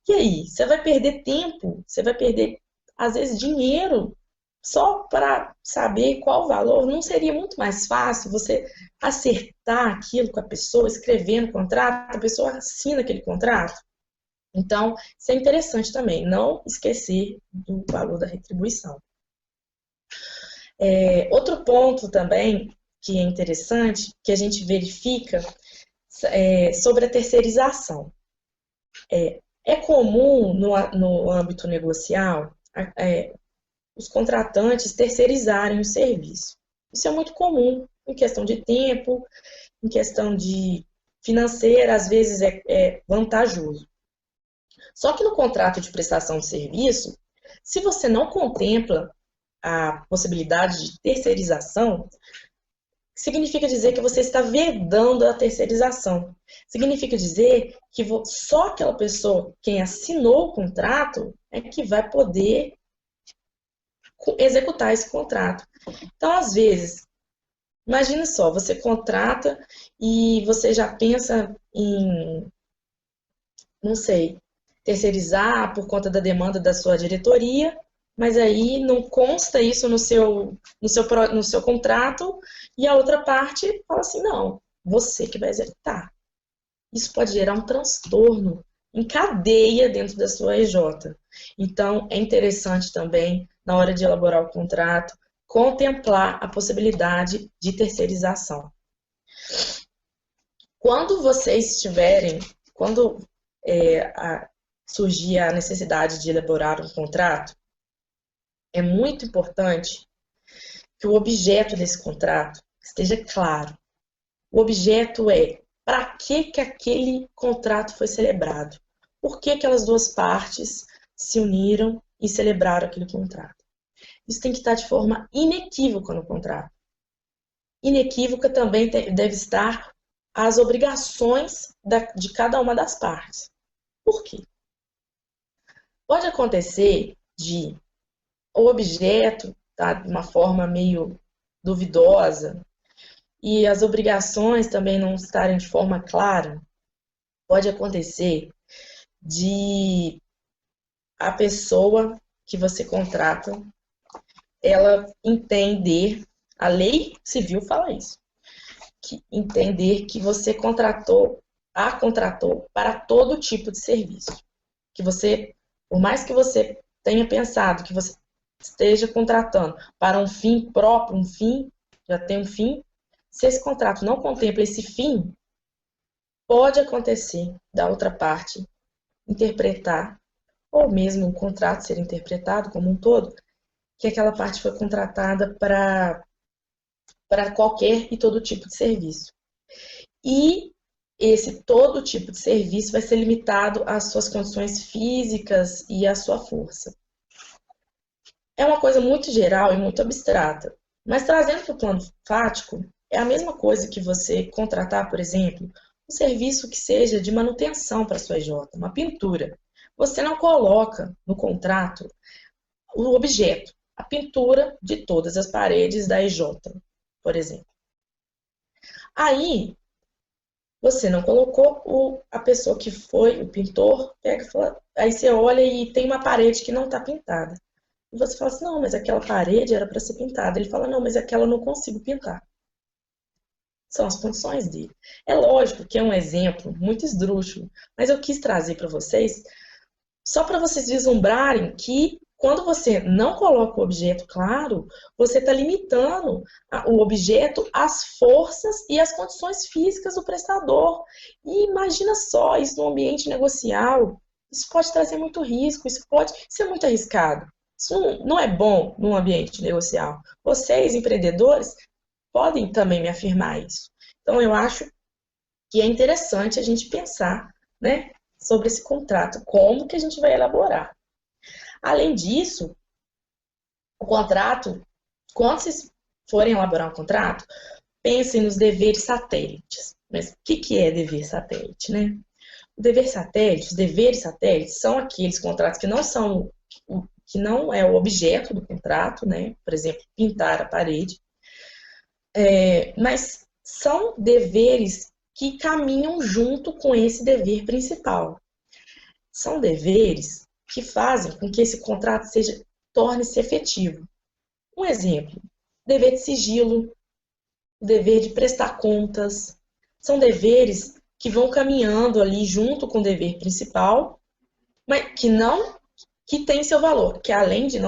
E aí, você vai perder tempo, você vai perder, às vezes, dinheiro só para saber qual o valor. Não seria muito mais fácil você acertar aquilo com a pessoa, escrever no contrato, a pessoa assina aquele contrato? Então, isso é interessante também, não esquecer do valor da retribuição. Outro ponto também que é interessante, que a gente verifica sobre a terceirização. É comum no âmbito negocial os contratantes terceirizarem o serviço. Isso é muito comum em questão de tempo, em questão de financeira, às vezes é vantajoso. Só que no contrato de prestação de serviço, se você não contempla a possibilidade de terceirização, significa dizer que você está vedando a terceirização. Significa dizer que só aquela pessoa, quem assinou o contrato, é que vai poder executar esse contrato. Então, às vezes, imagine só, você contrata e você já pensa em, não sei, terceirizar por conta da demanda da sua diretoria, mas aí não consta isso no seu contrato, e a outra parte fala assim, não, você que vai executar. Isso pode gerar um transtorno em cadeia dentro da sua EJ. Então, é interessante também, na hora de elaborar o contrato, contemplar a possibilidade de terceirização. Quando vocês tiverem, quando surgir a necessidade de elaborar um contrato, é muito importante que o objeto desse contrato esteja claro. O objeto é para que aquele contrato foi celebrado. Por que aquelas duas partes se uniram e celebraram aquele contrato. Isso tem que estar de forma inequívoca no contrato. Inequívoca também deve estar as obrigações de cada uma das partes. Por quê? Pode acontecer de o objeto estar de uma forma meio duvidosa e as obrigações também não estarem de forma clara. Pode acontecer de a pessoa que você contrata, ela entender, a lei civil fala isso, entender que você contratou para todo tipo de serviço. Que você, por mais que você tenha pensado que você esteja contratando para um fim próprio, um fim, já tem um fim, se esse contrato não contempla esse fim, pode acontecer da outra parte interpretar, ou mesmo o contrato ser interpretado como um todo, que aquela parte foi contratada para qualquer e todo tipo de serviço. E esse todo tipo de serviço vai ser limitado às suas condições físicas e à sua força. É uma coisa muito geral e muito abstrata, mas trazendo para o plano fático, é a mesma coisa que você contratar, por exemplo, um serviço que seja de manutenção para a sua EJ, uma pintura. Você não coloca no contrato o objeto, a pintura de todas as paredes da EJ, por exemplo. Aí, você não colocou a pessoa que foi, o pintor, pega e fala, aí você olha e tem uma parede que não está pintada. E você fala assim, não, mas aquela parede era para ser pintada. Ele fala, não, mas aquela eu não consigo pintar. São as condições dele. É lógico que é um exemplo muito esdrúxulo, mas eu quis trazer para vocês, só para vocês vislumbrarem que quando você não coloca o objeto claro, você está limitando o objeto às forças e às condições físicas do prestador. E imagina só, isso no ambiente negocial, isso pode trazer muito risco, isso pode ser muito arriscado. Isso não é bom num ambiente negocial. Vocês, empreendedores, podem também me afirmar isso. Então, eu acho que é interessante a gente pensar, né, sobre esse contrato, como que a gente vai elaborar. Além disso, o contrato, quando vocês forem elaborar um contrato, pensem nos deveres satélites. Mas o que é dever satélite, né? O dever satélite, os deveres satélites são aqueles contratos que não é o objeto do contrato, né? Por exemplo, pintar a parede, mas são deveres que caminham junto com esse dever principal. São deveres que fazem com que esse contrato torne-se efetivo. Um exemplo, dever de sigilo, o dever de prestar contas, são deveres que vão caminhando ali junto com o dever principal, mas que tem seu valor, que além de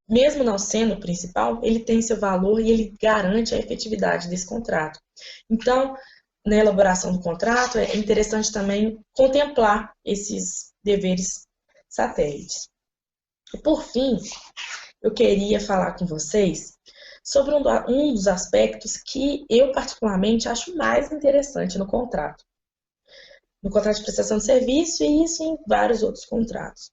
mesmo não sendo o principal, ele tem seu valor e ele garante a efetividade desse contrato. Então, na elaboração do contrato, é interessante também contemplar esses deveres satélites. E, por fim, eu queria falar com vocês sobre um dos aspectos que eu particularmente acho mais interessante no contrato. No contrato de prestação de serviço e isso em vários outros contratos,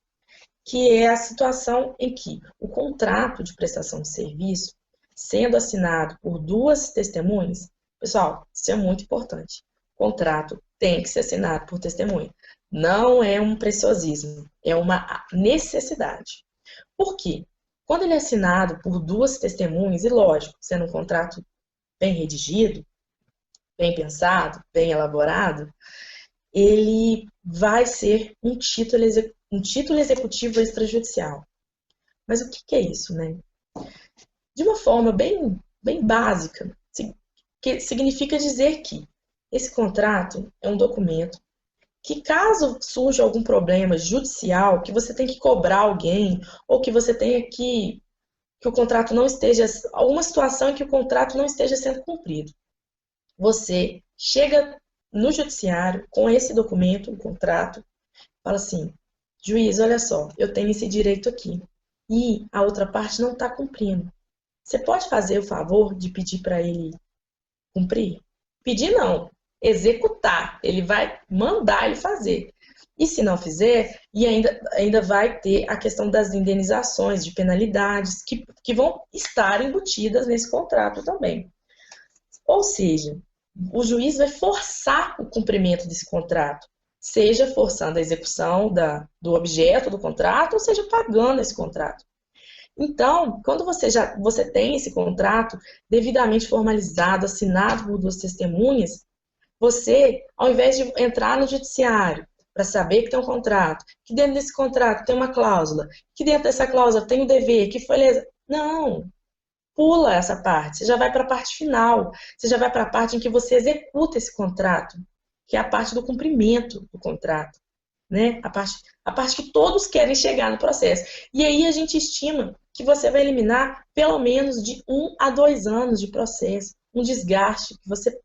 que é a situação em que o contrato de prestação de serviço sendo assinado por duas testemunhas, pessoal, isso é muito importante. O contrato tem que ser assinado por testemunha. Não é um preciosismo, é uma necessidade. Por quê? Quando ele é assinado por duas testemunhas, e lógico, sendo um contrato bem redigido, bem pensado, bem elaborado, ele vai ser um título executivo extrajudicial. Mas o que é isso, né? De uma forma bem básica, que significa dizer que esse contrato é um documento que, caso surja algum problema judicial, que você tem que cobrar alguém, ou que você tenha que o contrato não esteja, alguma situação em que o contrato não esteja sendo cumprido, você chega no judiciário com esse documento, o contrato, fala assim, juiz, olha só, eu tenho esse direito aqui, e a outra parte não está cumprindo. Você pode fazer o favor de pedir para ele cumprir? Pedir não, executar. Ele vai mandar ele fazer. E se não fizer, e ainda vai ter a questão das indenizações, de penalidades, que vão estar embutidas nesse contrato também. Ou seja, o juiz vai forçar o cumprimento desse contrato, seja forçando a execução do objeto do contrato, ou seja, pagando esse contrato. Então, quando você tem esse contrato devidamente formalizado, assinado por duas testemunhas, você, ao invés de entrar no judiciário para saber que tem um contrato, que dentro desse contrato tem uma cláusula, que dentro dessa cláusula tem um dever, que foi lesa. Não, pula essa parte, você já vai para a parte final, você já vai para a parte em que você executa esse contrato, que é a parte do cumprimento do contrato, né? A parte que todos querem chegar no processo. E aí a gente estima que você vai eliminar pelo menos de 1 a 2 anos de processo, um desgaste que você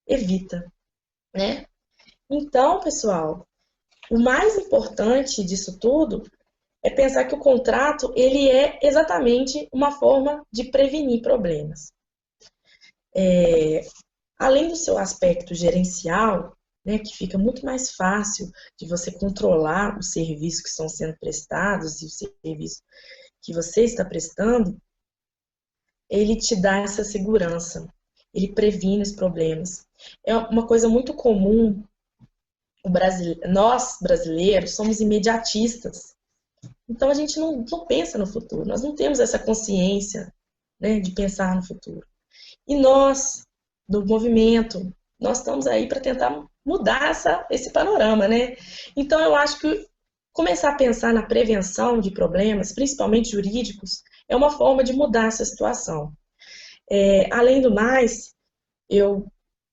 evita, né? Então, pessoal, o mais importante disso tudo é pensar que o contrato, ele é exatamente uma forma de prevenir problemas. Além do seu aspecto gerencial, né, que fica muito mais fácil de você controlar os serviços que estão sendo prestados e o serviço que você está prestando, ele te dá essa segurança, ele previne os problemas. É uma coisa muito comum, nós brasileiros somos imediatistas, então a gente não pensa no futuro, nós não temos essa consciência, né, de pensar no futuro. E nós, do movimento, nós estamos aí para tentar mudar esse panorama, né? Então eu acho que começar a pensar na prevenção de problemas, principalmente jurídicos, é uma forma de mudar essa situação. Além do mais, eu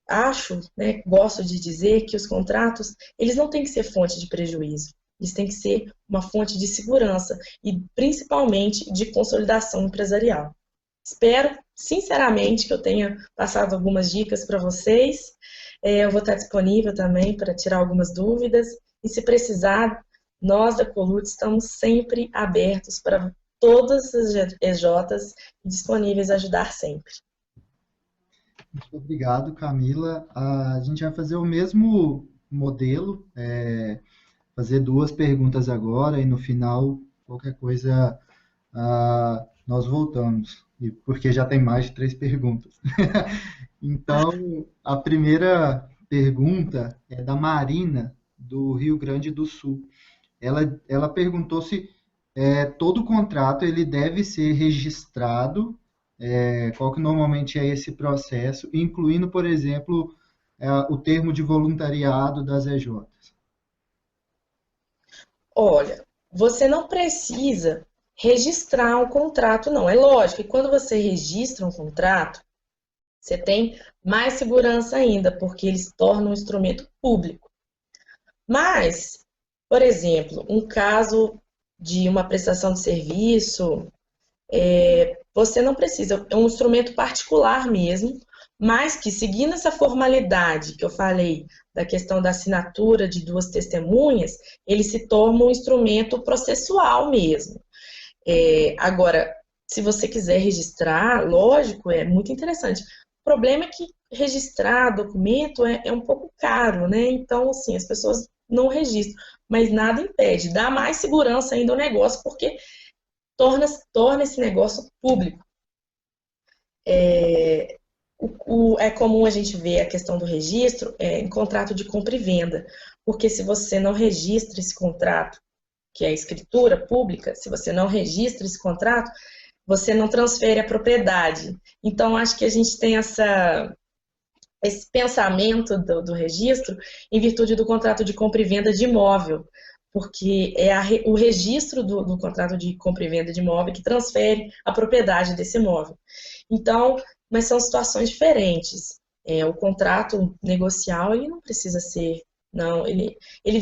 acho, né, gosto de dizer que os contratos, eles não têm que ser fonte de prejuízo, eles têm que ser uma fonte de segurança e principalmente de consolidação empresarial. Espero, sinceramente, que eu tenha passado algumas dicas para vocês. Eu vou estar disponível também para tirar algumas dúvidas e, se precisar, nós da Colut estamos sempre abertos para todas as EJs disponíveis a ajudar sempre. Muito obrigado, Camila. A gente vai fazer o mesmo modelo, fazer 2 perguntas agora e no final, qualquer coisa, nós voltamos, porque já tem mais de 3 perguntas. Então, a primeira pergunta é da Marina, do Rio Grande do Sul. Ela perguntou se todo contrato ele deve ser registrado, qual que normalmente é esse processo, incluindo, por exemplo, o termo de voluntariado das EJs. Olha, você não precisa registrar um contrato, não. É lógico que quando você registra um contrato, você tem mais segurança ainda, porque ele se torna um instrumento público. Mas, por exemplo, um caso de uma prestação de serviço, você não precisa, é um instrumento particular mesmo, mas que, seguindo essa formalidade que eu falei, da questão da assinatura de 2 testemunhas, ele se torna um instrumento processual mesmo. Agora, se você quiser registrar, lógico, é muito interessante. O problema é que registrar documento é um pouco caro, né? Então, assim, as pessoas não registram, mas nada impede, dá mais segurança ainda ao negócio, porque torna esse negócio público. É comum a gente ver a questão do registro em contrato de compra e venda, porque se você não registra esse contrato, que é a escritura pública, se você não registra esse contrato, você não transfere a propriedade. Então, acho que a gente tem esse pensamento do registro em virtude do contrato de compra e venda de imóvel, porque é o registro do contrato de compra e venda de imóvel que transfere a propriedade desse imóvel. Então, mas são situações diferentes. O contrato negocial, ele não precisa ser, não, ele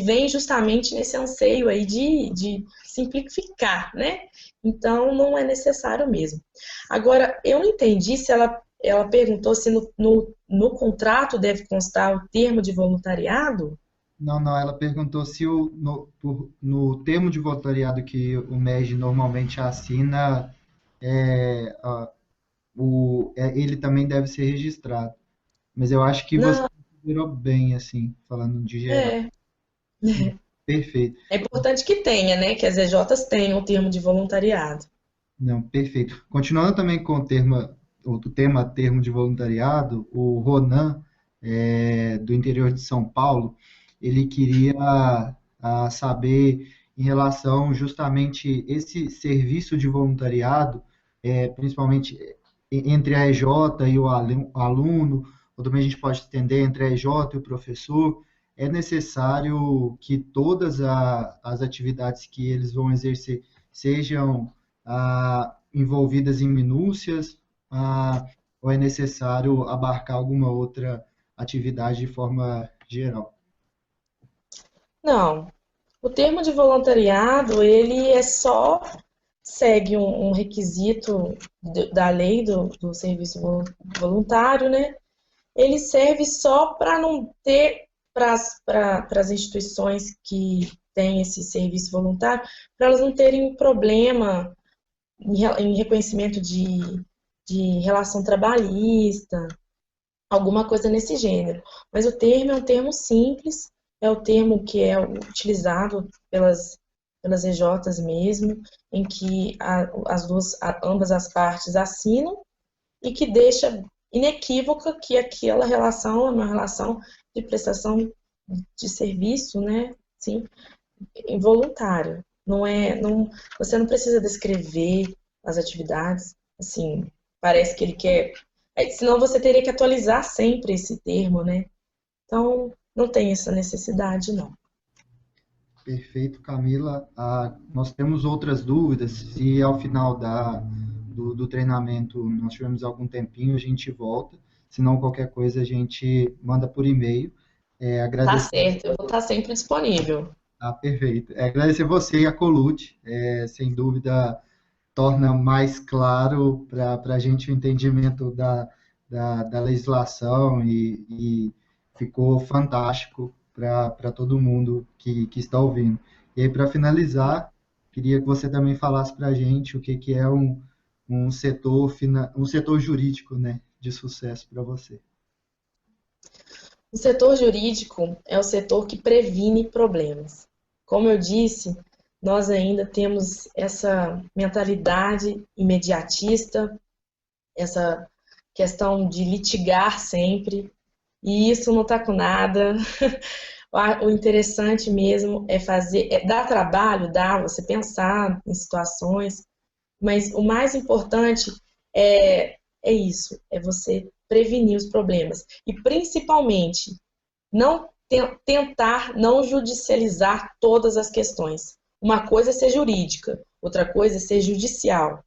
vem justamente nesse anseio aí de simplificar, né? Então, não é necessário mesmo. Agora, eu não entendi se ela perguntou se no contrato deve constar o termo de voluntariado? Não, não, ela perguntou se no termo de voluntariado que o MEG normalmente assina, é, a- ele também deve ser registrado. Mas eu acho que você Não, considerou bem, assim, falando de geral. é. Perfeito. É importante que tenha, né? Que as EJs tenham o termo de voluntariado. Não, perfeito. Continuando também com o tema termo de voluntariado, o Ronan, do interior de São Paulo, ele queria saber em relação justamente esse serviço de voluntariado, principalmente entre a EJ e o aluno, ou também a gente pode estender entre a EJ e o professor, é necessário que todas as atividades que eles vão exercer sejam envolvidas em minúcias, ou é necessário abarcar alguma outra atividade de forma geral? Não. O termo de voluntariado, ele segue um requisito da lei do serviço voluntário, né? Ele serve só para não ter, para as instituições que têm esse serviço voluntário, para elas não terem problema em reconhecimento de relação trabalhista, alguma coisa nesse gênero. Mas o termo é um termo simples, é o termo que é utilizado pelas EJs mesmo, em que ambas as partes assinam e que deixa inequívoca que aquela relação é uma relação de prestação de serviço, né? Sim, involuntário. Você não precisa descrever as atividades, assim, parece que ele quer. Senão você teria que atualizar sempre esse termo, né? Então, não tem essa necessidade, não. Perfeito, Camila. Nós temos outras dúvidas. Se ao final do treinamento nós tivermos algum tempinho, a gente volta. Se não, qualquer coisa a gente manda por e-mail. Tá Agradecer. certo, eu vou estar sempre disponível. Perfeito. Agradecer você e a Colute. Sem dúvida, torna mais claro para a gente o entendimento da legislação e ficou fantástico para todo mundo que está ouvindo. E aí, para finalizar, queria que você também falasse para a gente o que é um setor, um setor jurídico, né, de sucesso para você. O setor jurídico é o setor que previne problemas. Como eu disse, nós ainda temos essa mentalidade imediatista, essa questão de litigar sempre, e isso não está com nada. O interessante mesmo é dar trabalho, dá você pensar em situações, mas o mais importante é isso, é você prevenir os problemas. E principalmente, não tentar não judicializar todas as questões. Uma coisa é ser jurídica, outra coisa é ser judicial.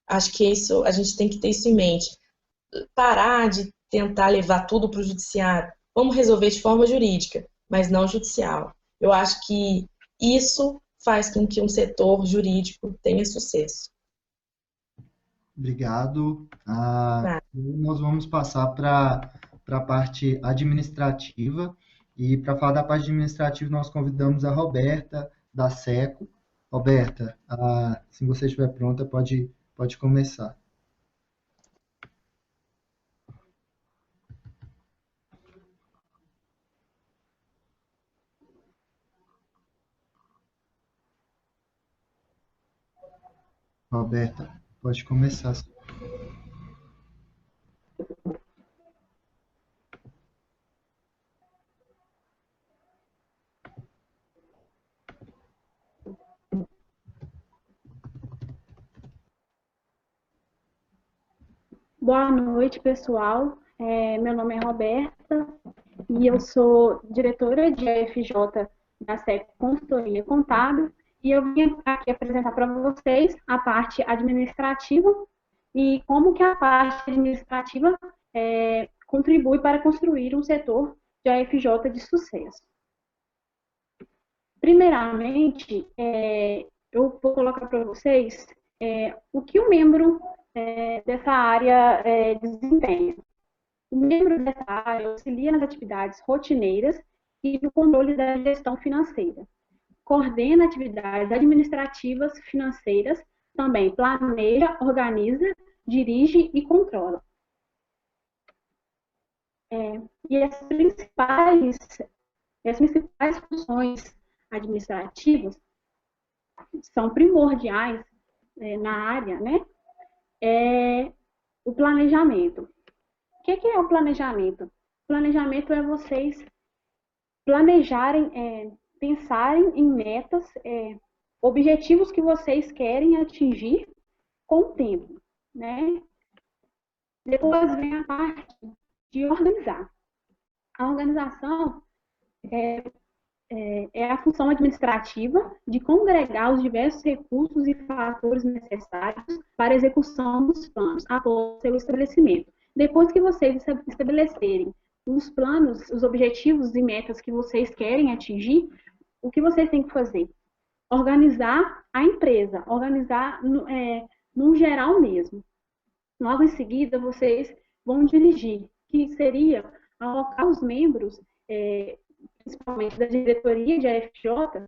Acho que isso a gente tem que ter isso em mente. Parar de tentar levar tudo para o judiciário. Vamos resolver de forma jurídica, mas não judicial. Eu acho que isso faz com que um setor jurídico tenha sucesso. Obrigado. Tá? Nós vamos passar para a parte administrativa. E para falar da parte administrativa, nós convidamos a Roberta, da SECO. Roberta, se você estiver pronta, pode começar. Roberta, pode começar. Boa noite, pessoal. Meu nome é Roberta e eu sou diretora de AFJ da SEC Consultoria Contábil e eu vim aqui apresentar para vocês a parte administrativa e como que a parte administrativa contribui para construir um setor de AFJ de sucesso. Primeiramente, eu vou colocar para vocês o que o membro dessa área desempenha. O membro dessa área auxilia nas atividades rotineiras e no controle da gestão financeira. Coordena atividades administrativas financeiras, também planeja, organiza, dirige e controla. E as principais funções administrativas são primordiais na área, né? O planejamento. O que é o planejamento? O planejamento é vocês planejarem, pensarem em metas, objetivos que vocês querem atingir com o tempo, né? Depois vem a parte de organizar. A organização é a função administrativa de congregar os diversos recursos e fatores necessários para a execução dos planos após seu estabelecimento. Depois que vocês estabelecerem os planos, os objetivos e metas que vocês querem atingir, o que vocês têm que fazer? Organizar a empresa, organizar no geral mesmo. Logo em seguida, vocês vão dirigir, que seria alocar os membros, principalmente da diretoria de AFJ,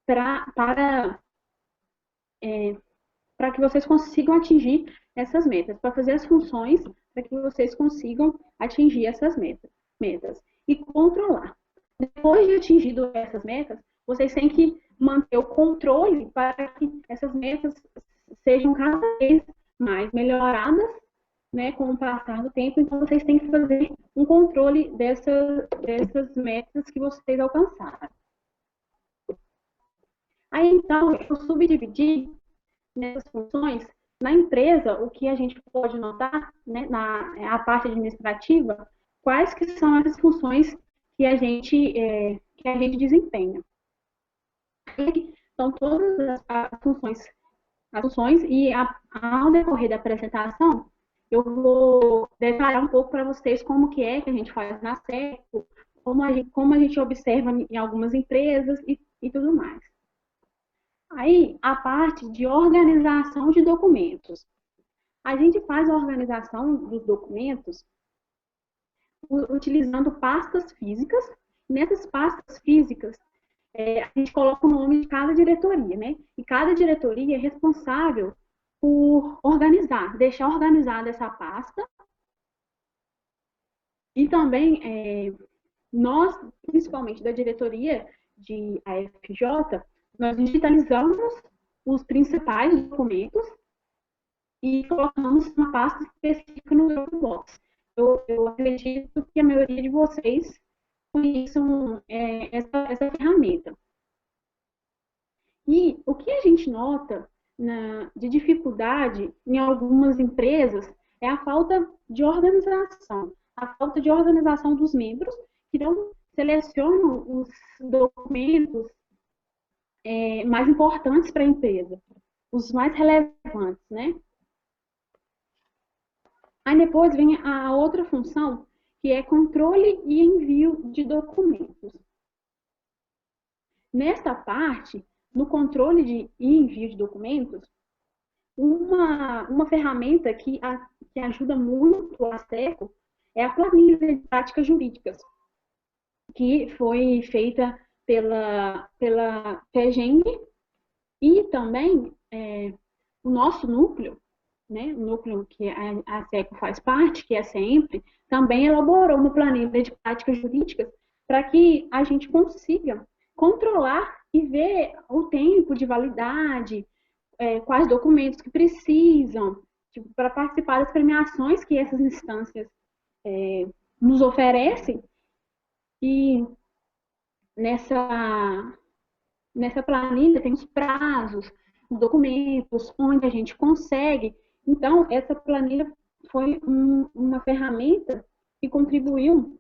para que vocês consigam atingir essas metas, para fazer as funções para que vocês consigam atingir essas metas e controlar. Depois de atingido essas metas, vocês têm que manter o controle para que essas metas sejam cada vez mais melhoradas, né, com o passar do tempo. Então, vocês têm que fazer um controle dessas metas que vocês alcançaram. Aí, então, eu subdividi nessas funções. Na empresa, o que a gente pode notar, né, na parte administrativa, quais que são essas funções que a gente desempenha. Então, todas as funções e ao decorrer da apresentação, eu vou detalhar um pouco para vocês como que a gente faz na SECO, como a gente observa em algumas empresas e tudo mais. Aí, a parte de organização de documentos. A gente faz a organização dos documentos utilizando pastas físicas. Nessas pastas físicas, a gente coloca o nome de cada diretoria, né? E cada diretoria é responsável por organizar, deixar organizada essa pasta. E também, nós, principalmente da diretoria de AFJ, nós digitalizamos os principais documentos e colocamos uma pasta específica no Dropbox. Eu acredito que a maioria de vocês conheçam essa ferramenta. E o que a gente nota de dificuldade em algumas empresas é a falta de organização. A falta de organização dos membros que não selecionam os documentos mais importantes para a empresa, os mais relevantes, né? Aí depois vem a outra função, que é controle e envio de documentos. Nesta parte, no controle e envio de documentos, uma ferramenta que ajuda muito a SECO é a planilha de práticas jurídicas, que foi feita pela PEGENG e também o nosso núcleo, né, o núcleo que a SECO faz parte, que é a SEMPRE, também elaborou uma planilha de práticas jurídicas para que a gente consiga controlar e ver o tempo de validade, quais documentos que precisam, tipo, para participar das premiações que essas instâncias nos oferecem. E nessa planilha tem os prazos, os documentos, onde a gente consegue. Então, essa planilha foi uma ferramenta que contribuiu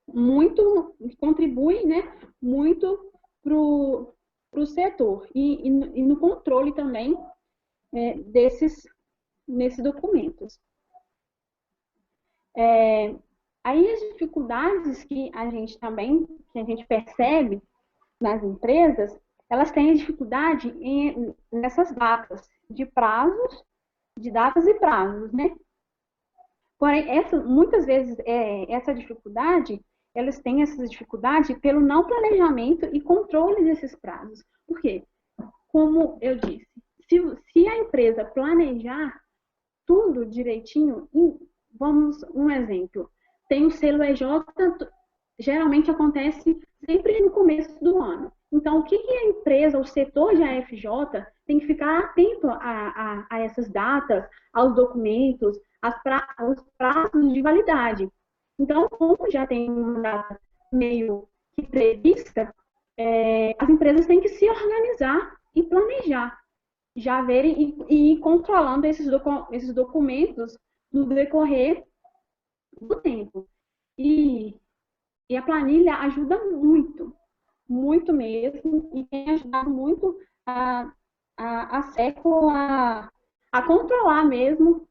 muito, contribui, né, muito para o setor e no controle também nesses documentos. Aí as dificuldades que a gente percebe nas empresas, elas têm dificuldade nessas datas, de datas e prazos, né? Porém, muitas vezes, elas têm essa dificuldade pelo não planejamento e controle desses prazos. Por quê? Como eu disse, se a empresa planejar tudo direitinho, vamos um exemplo, tem o selo EJ, geralmente acontece sempre no começo do ano. Então, o que a empresa, o setor de AFJ, tem que ficar atento a essas datas, aos documentos, aos prazos de validade. Então, como já tem uma data meio que prevista, as empresas têm que se organizar e planejar, já verem e ir controlando esses documentos no decorrer do tempo. E a planilha ajuda muito, muito mesmo, e tem ajudado muito a SECO a controlar mesmo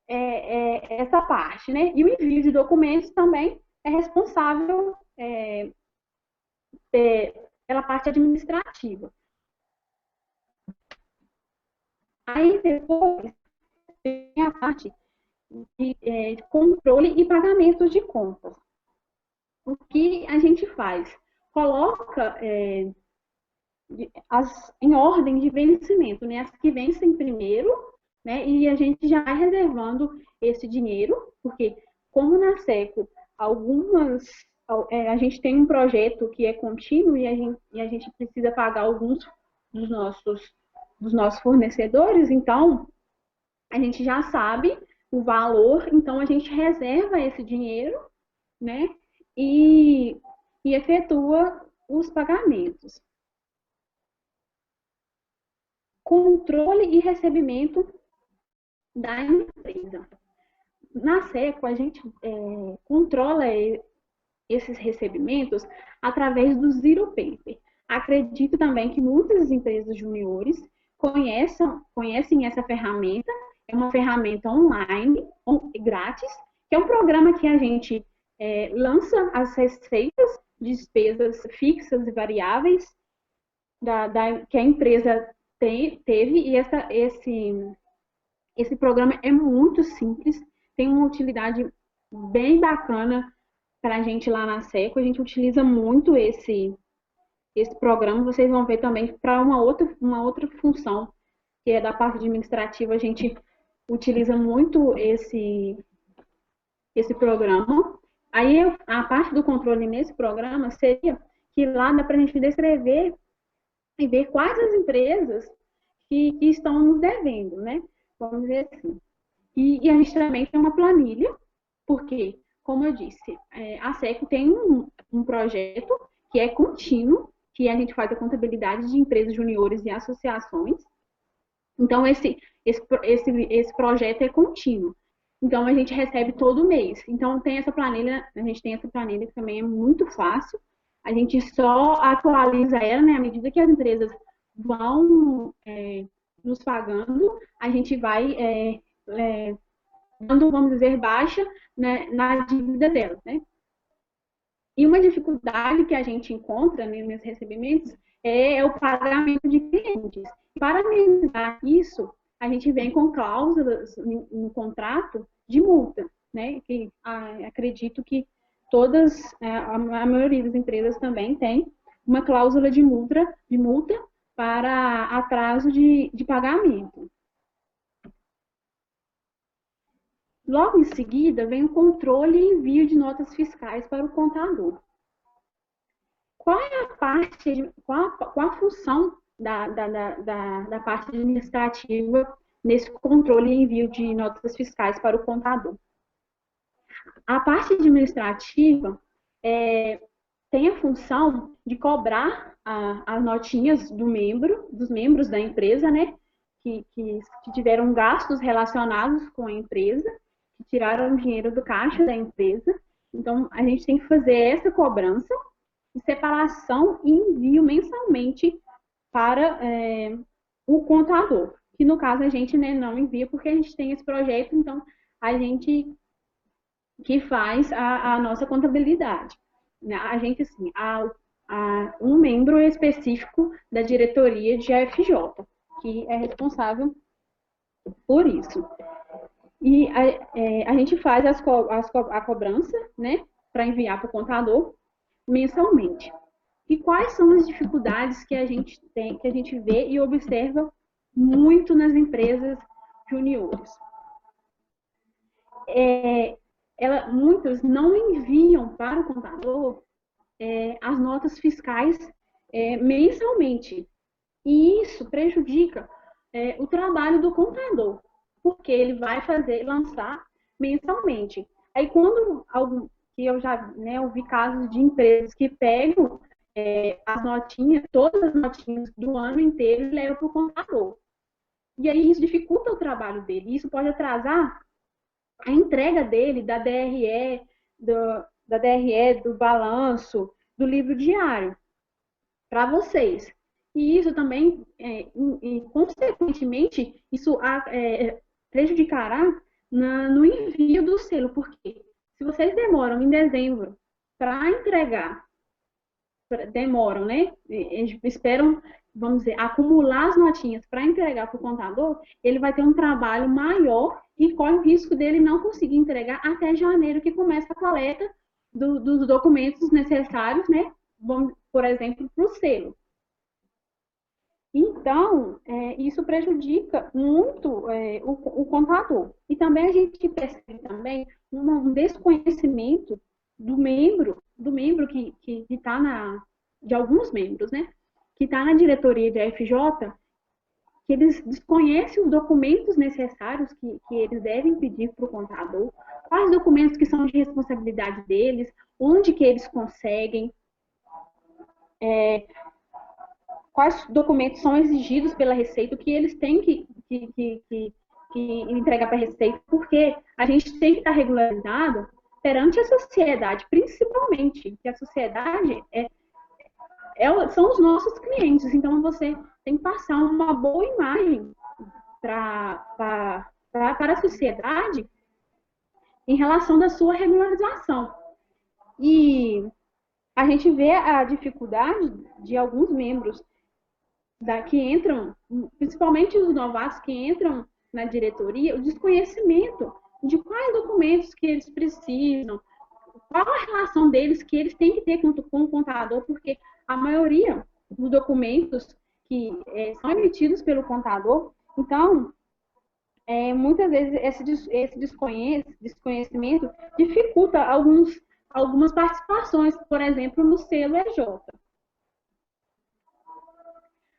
essa parte, né? E o envio de documentos também é responsável pela parte administrativa. Aí depois tem a parte de controle e pagamentos de contas. O que a gente faz? Coloca em ordem de vencimento, né? As que vencem primeiro, né? E a gente já vai reservando esse dinheiro, porque como na SECO, a gente tem um projeto que é contínuo e a gente precisa pagar alguns dos nossos fornecedores, então a gente já sabe o valor, então a gente reserva esse dinheiro, né? E efetua os pagamentos. Controle e recebimento da empresa. Na SECO, a gente controla esses recebimentos através do Zero Paper. Acredito também que muitas empresas juniores conhecem essa ferramenta. É uma ferramenta online, grátis, que é um programa que a gente lança as receitas, despesas fixas e variáveis que a empresa teve, e esse programa é muito simples, tem uma utilidade bem bacana para a gente lá na SECO. A gente utiliza muito esse programa. Vocês vão ver também para uma outra função, que é da parte administrativa. A gente utiliza muito esse programa. Aí a parte do controle nesse programa seria que lá dá para a gente descrever e ver quais as empresas que estão nos devendo, né? Vamos dizer assim. E a gente também tem uma planilha, porque, como eu disse, a SECO tem um projeto que é contínuo, que a gente faz a contabilidade de empresas juniores e associações. Então, esse projeto é contínuo. Então, a gente recebe todo mês. Então, a gente tem essa planilha que também é muito fácil. A gente só atualiza ela, né, à medida que as empresas vão nos pagando, a gente vai dando, vamos dizer, baixa, né, na dívida delas, né? E uma dificuldade que a gente encontra nesses recebimentos é o pagamento de clientes. Para amenizar isso, a gente vem com cláusulas no contrato de multa, né? Que acredito que a maioria das empresas também tem uma cláusula de multa para atraso de pagamento. Logo em seguida, vem o controle e envio de notas fiscais para o contador. Qual é qual a função da parte administrativa nesse controle e envio de notas fiscais para o contador? A parte administrativa tem a função de cobrar as notinhas dos membros da empresa, né, que tiveram gastos relacionados com a empresa, que tiraram dinheiro do caixa da empresa. Então, a gente tem que fazer essa cobrança de separação e envio mensalmente para o contador, que no caso a gente, né, não envia porque a gente tem esse projeto, então a gente que faz a nossa contabilidade. A gente, assim, um membro específico da diretoria de AFJ, que é responsável por isso. E a gente faz a cobrança, né, para enviar para o contador mensalmente. E quais são as dificuldades que a gente tem, que a gente vê e observa muito nas empresas juniores? Muitas não enviam para o contador as notas fiscais mensalmente. E isso prejudica o trabalho do contador, porque ele vai lançar mensalmente. Aí que eu já, né, ouvi casos de empresas que pegam as notinhas, todas as notinhas do ano inteiro e levam para o contador. E aí isso dificulta o trabalho dele. Isso pode atrasar a entrega dele da DRE, do balanço, do livro diário para vocês. E isso também, consequentemente, isso prejudicará no envio do selo, porque se vocês demoram em dezembro para entregar, demoram, né? Esperam, vamos dizer, acumular as notinhas para entregar para o contador, ele vai ter um trabalho maior e corre o risco dele não conseguir entregar até janeiro, que começa a coleta dos documentos necessários, né? Por exemplo, para o selo. Então, isso prejudica muito o contador. E também a gente percebe também um desconhecimento do membro que está de alguns membros, né? Que está na diretoria de FJ, que eles desconhecem os documentos necessários que eles devem pedir para o contador, quais documentos que são de responsabilidade deles, onde que eles conseguem, quais documentos são exigidos pela Receita, o que eles têm que entregar para a Receita, porque a gente tem que estar regularizado perante a sociedade, principalmente, que a sociedade são os nossos clientes, então você tem que passar uma boa imagem para a sociedade em relação da sua regularização. E a gente vê a dificuldade de alguns membros que entram, principalmente os novatos que entram na diretoria, o desconhecimento de quais documentos que eles precisam, qual a relação deles que eles têm que ter com o contador, porque a maioria dos documentos que são emitidos pelo contador, então, muitas vezes esse desconhecimento dificulta algumas participações, por exemplo, no selo EJ.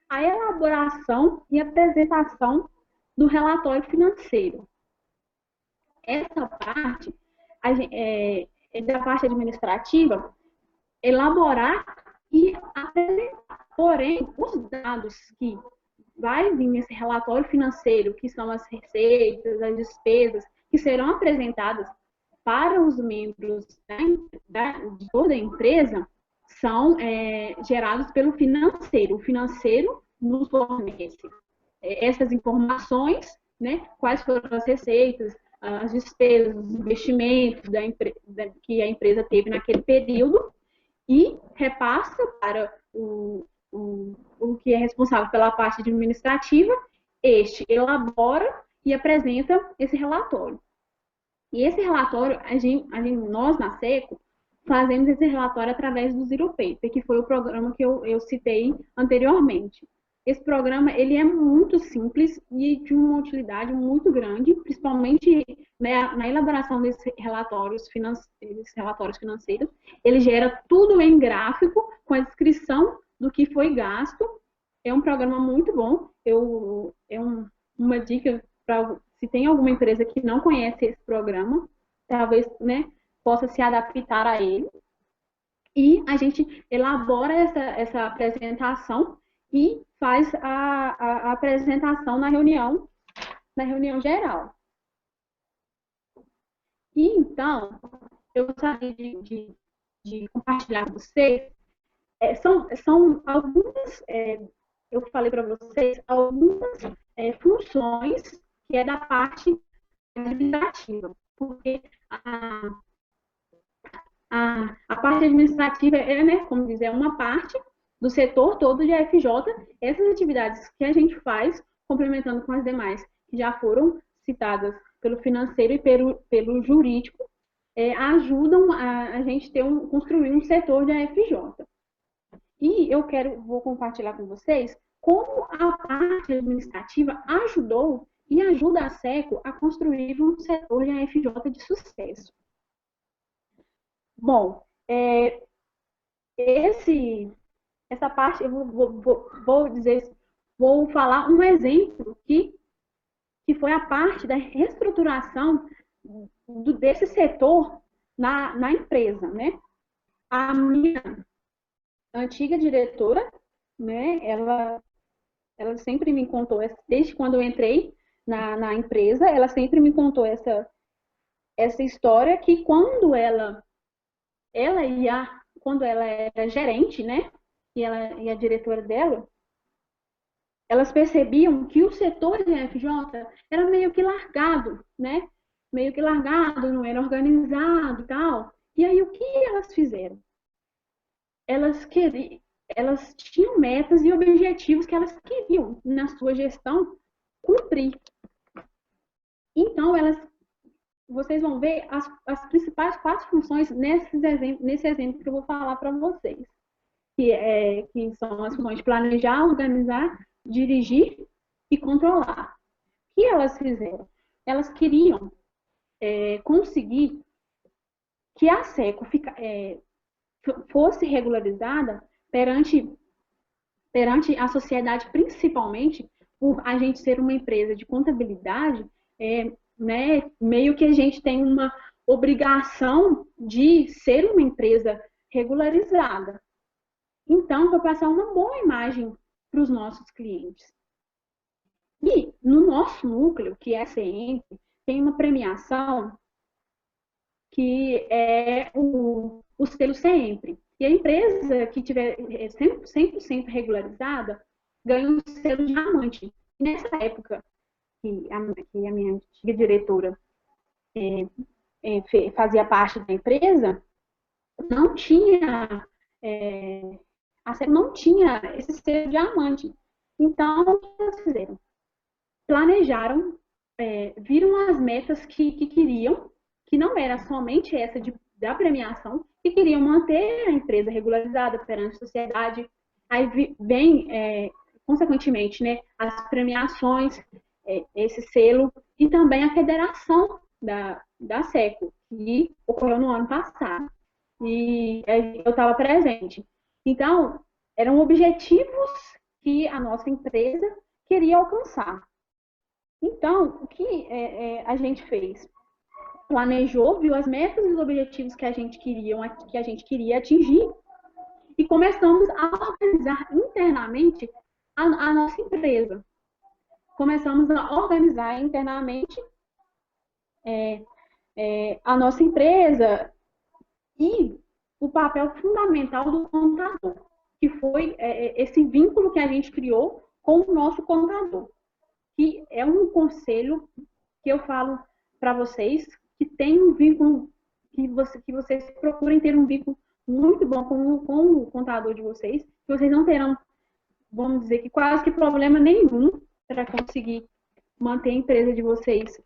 A elaboração e apresentação do relatório financeiro. Essa parte da parte administrativa, elaborar e apresentar. Porém, os dados que vai vir nesse relatório financeiro, que são as receitas, as despesas, que serão apresentadas para os membros de toda a empresa, são gerados pelo financeiro. O financeiro nos fornece essas informações, né? Quais foram as receitas, as despesas, os investimentos que a empresa teve naquele período e repassa para o que é responsável pela parte administrativa. Este elabora e apresenta esse relatório. E esse relatório, nós na SECO, fazemos esse relatório através do Zero Paper, que foi o programa que eu citei anteriormente. Esse programa ele é muito simples e de uma utilidade muito grande, principalmente, né, na elaboração desses relatórios financeiros. Ele gera tudo em gráfico, com a descrição do que foi gasto. É um programa muito bom. Uma dica para se tem alguma empresa que não conhece esse programa, talvez, né, possa se adaptar a ele. E a gente elabora essa apresentação e faz a apresentação na reunião geral. E então, eu gostaria de compartilhar com vocês, são algumas, eu falei para vocês, algumas funções que é da parte administrativa, porque a parte administrativa é, né, como dizer, uma parte do setor todo de FJ. Essas atividades que a gente faz, complementando com as demais, que já foram citadas pelo financeiro e pelo jurídico, ajudam a gente construir um setor de AFJ. E vou compartilhar com vocês como a parte administrativa ajudou e ajuda a SECO a construir um setor de AFJ de sucesso. Bom, essa parte, eu vou falar um exemplo que foi a parte da reestruturação desse setor na empresa, né? A minha antiga diretora, né, ela sempre me contou, desde quando eu entrei na empresa, ela sempre me contou essa história, que quando ela era gerente, né, e a diretora dela, elas percebiam que o setor de FJ era meio que largado, né? Meio que largado, não era organizado e tal. E aí, o que elas fizeram? Elas tinham metas e objetivos que elas queriam, na sua gestão, cumprir. Então, vocês vão ver as principais 4 funções nesse exemplo que eu vou falar para vocês. Que são as funções de planejar, organizar, dirigir e controlar. O que elas fizeram? Elas queriam conseguir que a SECO fosse regularizada perante a sociedade, principalmente por a gente ser uma empresa de contabilidade, né, meio que a gente tem uma obrigação de ser uma empresa regularizada. Então, para passar uma boa imagem para os nossos clientes. E no nosso núcleo, que é a CENP, tem uma premiação que é o selo CENP. E a empresa que tiver 100% regularizada ganha um selo diamante. E nessa época que a minha antiga diretora fazia parte da empresa, não tinha a SECO não tinha esse selo diamante. Então, o que eles fizeram? Planejaram, viram as metas que queriam, que não era somente essa da premiação, que queriam manter a empresa regularizada perante a sociedade. Aí vem, consequentemente, né, as premiações, esse selo, e também a federação da SECO, que ocorreu no ano passado. E eu estava presente. Então, eram objetivos que a nossa empresa queria alcançar. Então, o que a gente fez? Planejou, viu as metas e os objetivos que a gente queria atingir, e começamos a organizar internamente a nossa empresa. Começamos a organizar internamente a nossa empresa e o papel fundamental do contador, que foi esse vínculo que a gente criou com o nosso contador, que é um conselho que eu falo para vocês, que tem um vínculo, que vocês procurem ter um vínculo muito bom com o contador de vocês, que vocês não terão, vamos dizer, que quase que problema nenhum para conseguir manter a empresa de vocês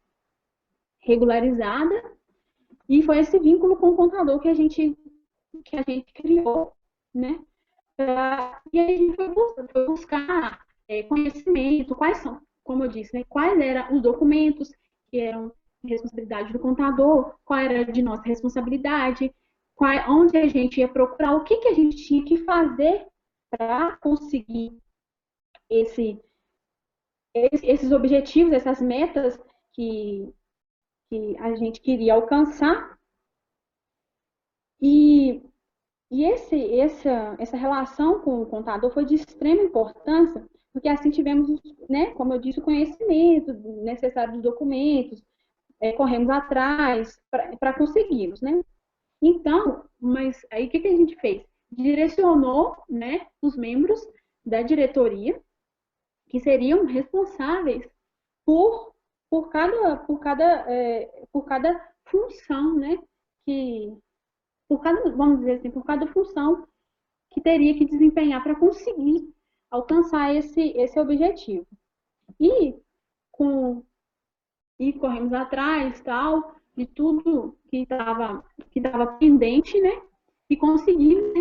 regularizada. E foi esse vínculo com o contador que a gente criou, né? E aí a gente foi buscar conhecimento, quais são, como eu disse, né? Quais eram os documentos que eram de responsabilidade do contador, qual era de nossa responsabilidade, onde a gente ia procurar, o que a gente tinha que fazer para conseguir esses objetivos, essas metas que a gente queria alcançar. E essa relação com o contador foi de extrema importância, porque assim tivemos, né, como eu disse, o conhecimento necessário dos documentos, corremos atrás para consegui-los, né? Então, mas aí o que a gente fez? Direcionou, né, os membros da diretoria que seriam responsáveis por, por cada função, né, vamos dizer assim, por cada função que teria que desempenhar para conseguir alcançar esse objetivo. E corremos atrás, tal, de tudo que estava pendente, né? E conseguimos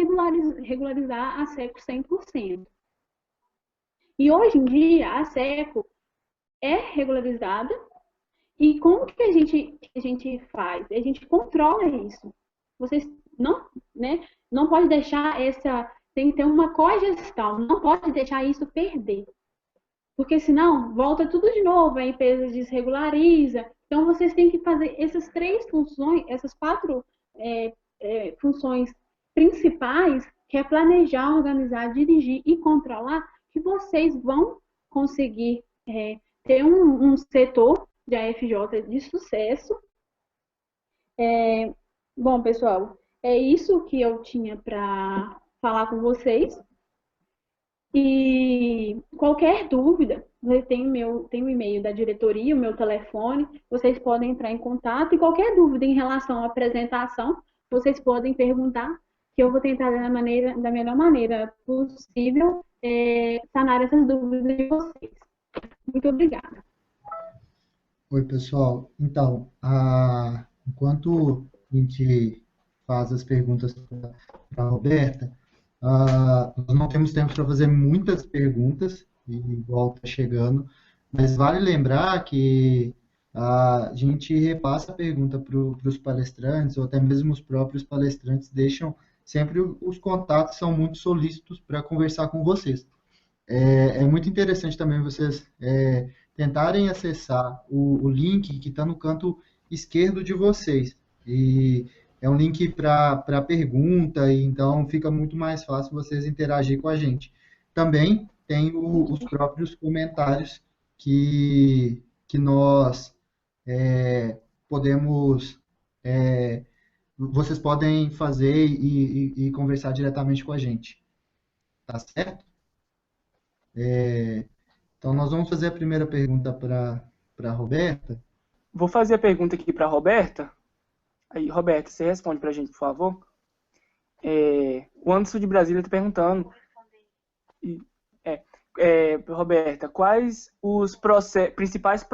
regularizar a SECO 100%. E hoje em dia, a SECO é regularizada. E como que a gente faz? A gente controla isso. Vocês não pode deixar tem que ter uma cogestão, não pode deixar isso perder. Porque senão volta tudo de novo, a empresa desregulariza. Então vocês têm que fazer essas 3 funções, essas 4 funções principais, que é planejar, organizar, dirigir e controlar, que vocês vão conseguir ter um setor de AFJ de sucesso. Bom, pessoal, é isso que eu tinha para falar com vocês. E qualquer dúvida, tem o e-mail da diretoria, o meu telefone, vocês podem entrar em contato. E qualquer dúvida em relação à apresentação, vocês podem perguntar, que eu vou tentar da melhor maneira possível sanar essas dúvidas de vocês. Muito obrigada. Oi, pessoal. Então, enquanto a gente faz as perguntas para a Roberta, nós não temos tempo para fazer muitas perguntas, igual está chegando, mas vale lembrar que a gente repassa a pergunta para os palestrantes, ou até mesmo os próprios palestrantes deixam sempre os contatos, são muito solícitos para conversar com vocês. É muito interessante também vocês tentarem acessar o link que está no canto esquerdo de vocês. E é um link para pergunta, e então fica muito mais fácil vocês interagir com a gente. Também tem os próprios comentários que nós podemos... vocês podem fazer e conversar diretamente com a gente. Tá certo? Então, nós vamos fazer a primeira pergunta para a Roberta. Vou fazer a pergunta aqui para a Roberta. Aí, Roberta, você responde para a gente, por favor? O Anderson de Brasília está perguntando. Roberta, quais os principais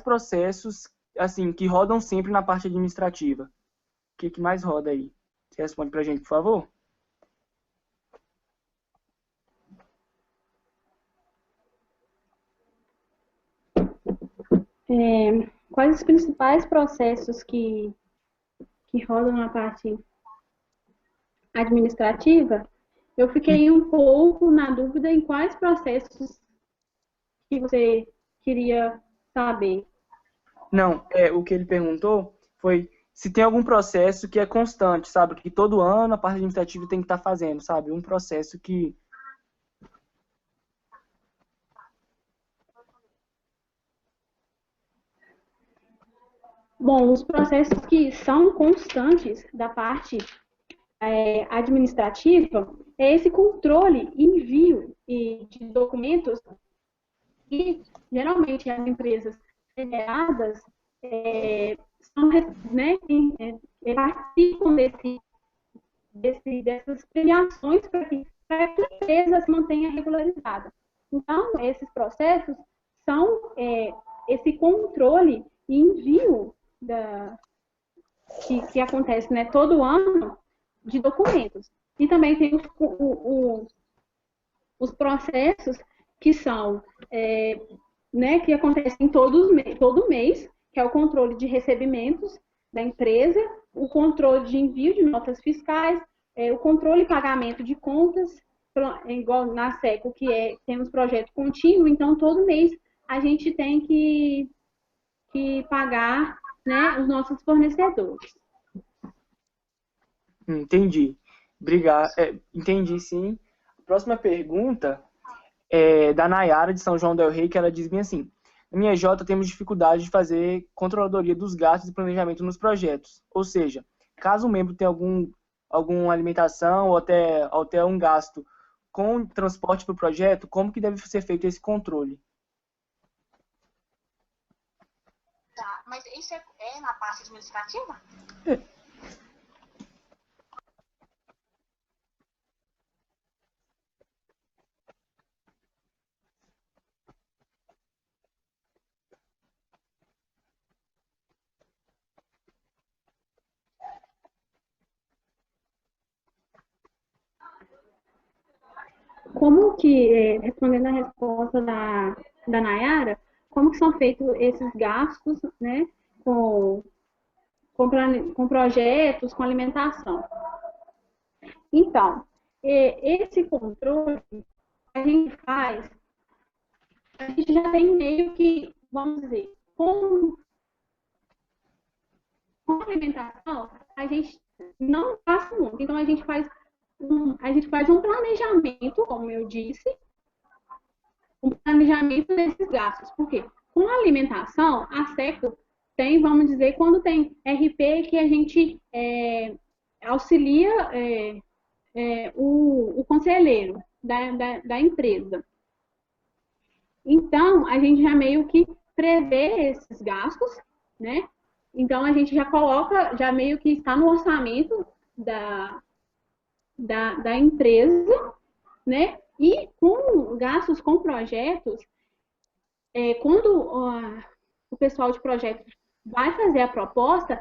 processos assim, que rodam sempre na parte administrativa? O que mais roda aí? Você responde para a gente, por favor? Quais os principais processos que rodam na parte administrativa? Eu fiquei um pouco na dúvida em quais processos que você queria saber. Não, o que ele perguntou foi se tem algum processo que é constante, sabe? Que todo ano a parte administrativa tem que estar fazendo, sabe? Um processo que... Bom, os processos que são constantes da parte administrativa é esse controle e envio de documentos que, geralmente, as empresas federadas participam dessas premiações para que a empresa se mantenha regularizada. Então, esses processos são esse controle e envio que acontece, né, todo ano de documentos. E também tem os processos que são, que acontecem todo mês, que é o controle de recebimentos da empresa, o controle de envio de notas fiscais, o controle e pagamento de contas, igual na SECO, temos projeto contínuo, então todo mês a gente tem que pagar, né, os nossos fornecedores. Entendi. Obrigado. Entendi, sim. A próxima pergunta é da Nayara, de São João del Rei, que ela diz bem assim: na em EJ temos dificuldade de fazer controladoria dos gastos e planejamento nos projetos. Ou seja, caso o membro tenha alguma alimentação ou até um gasto com transporte para o projeto, como que deve ser feito esse controle? Tá, mas isso é na parte administrativa? Como que, respondendo a resposta da Nayara, como que são feitos esses gastos, né, com projetos, com alimentação? Então, esse controle a gente já tem meio que, vamos dizer, com alimentação, a gente não faz muito. Então, a gente faz um planejamento, como eu disse, um planejamento desses gastos. Por quê? Com a alimentação, a SECO tem, vamos dizer, quando tem RP que a gente auxilia o conselheiro da empresa. Então, a gente já meio que prevê esses gastos, né? Então, a gente já coloca, já meio que está no orçamento da empresa, né? E com gastos com projetos, quando o pessoal de projetos vai fazer a proposta,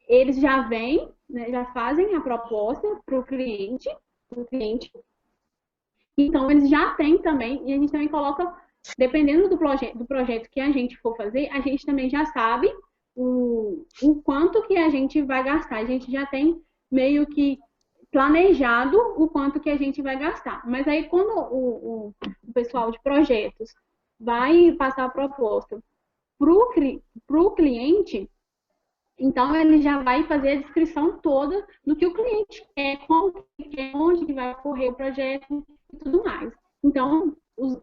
eles já vêm, né, já fazem a proposta para o cliente, então eles já têm também, e a gente também coloca, dependendo do projeto que a gente for fazer, a gente também já sabe o quanto que a gente vai gastar, a gente já tem meio que planejado o quanto que a gente vai gastar. Mas aí, quando o pessoal de projetos vai passar a proposta para o cliente, então ele já vai fazer a descrição toda do que o cliente quer, como que quer, onde que vai ocorrer o projeto e tudo mais. Então,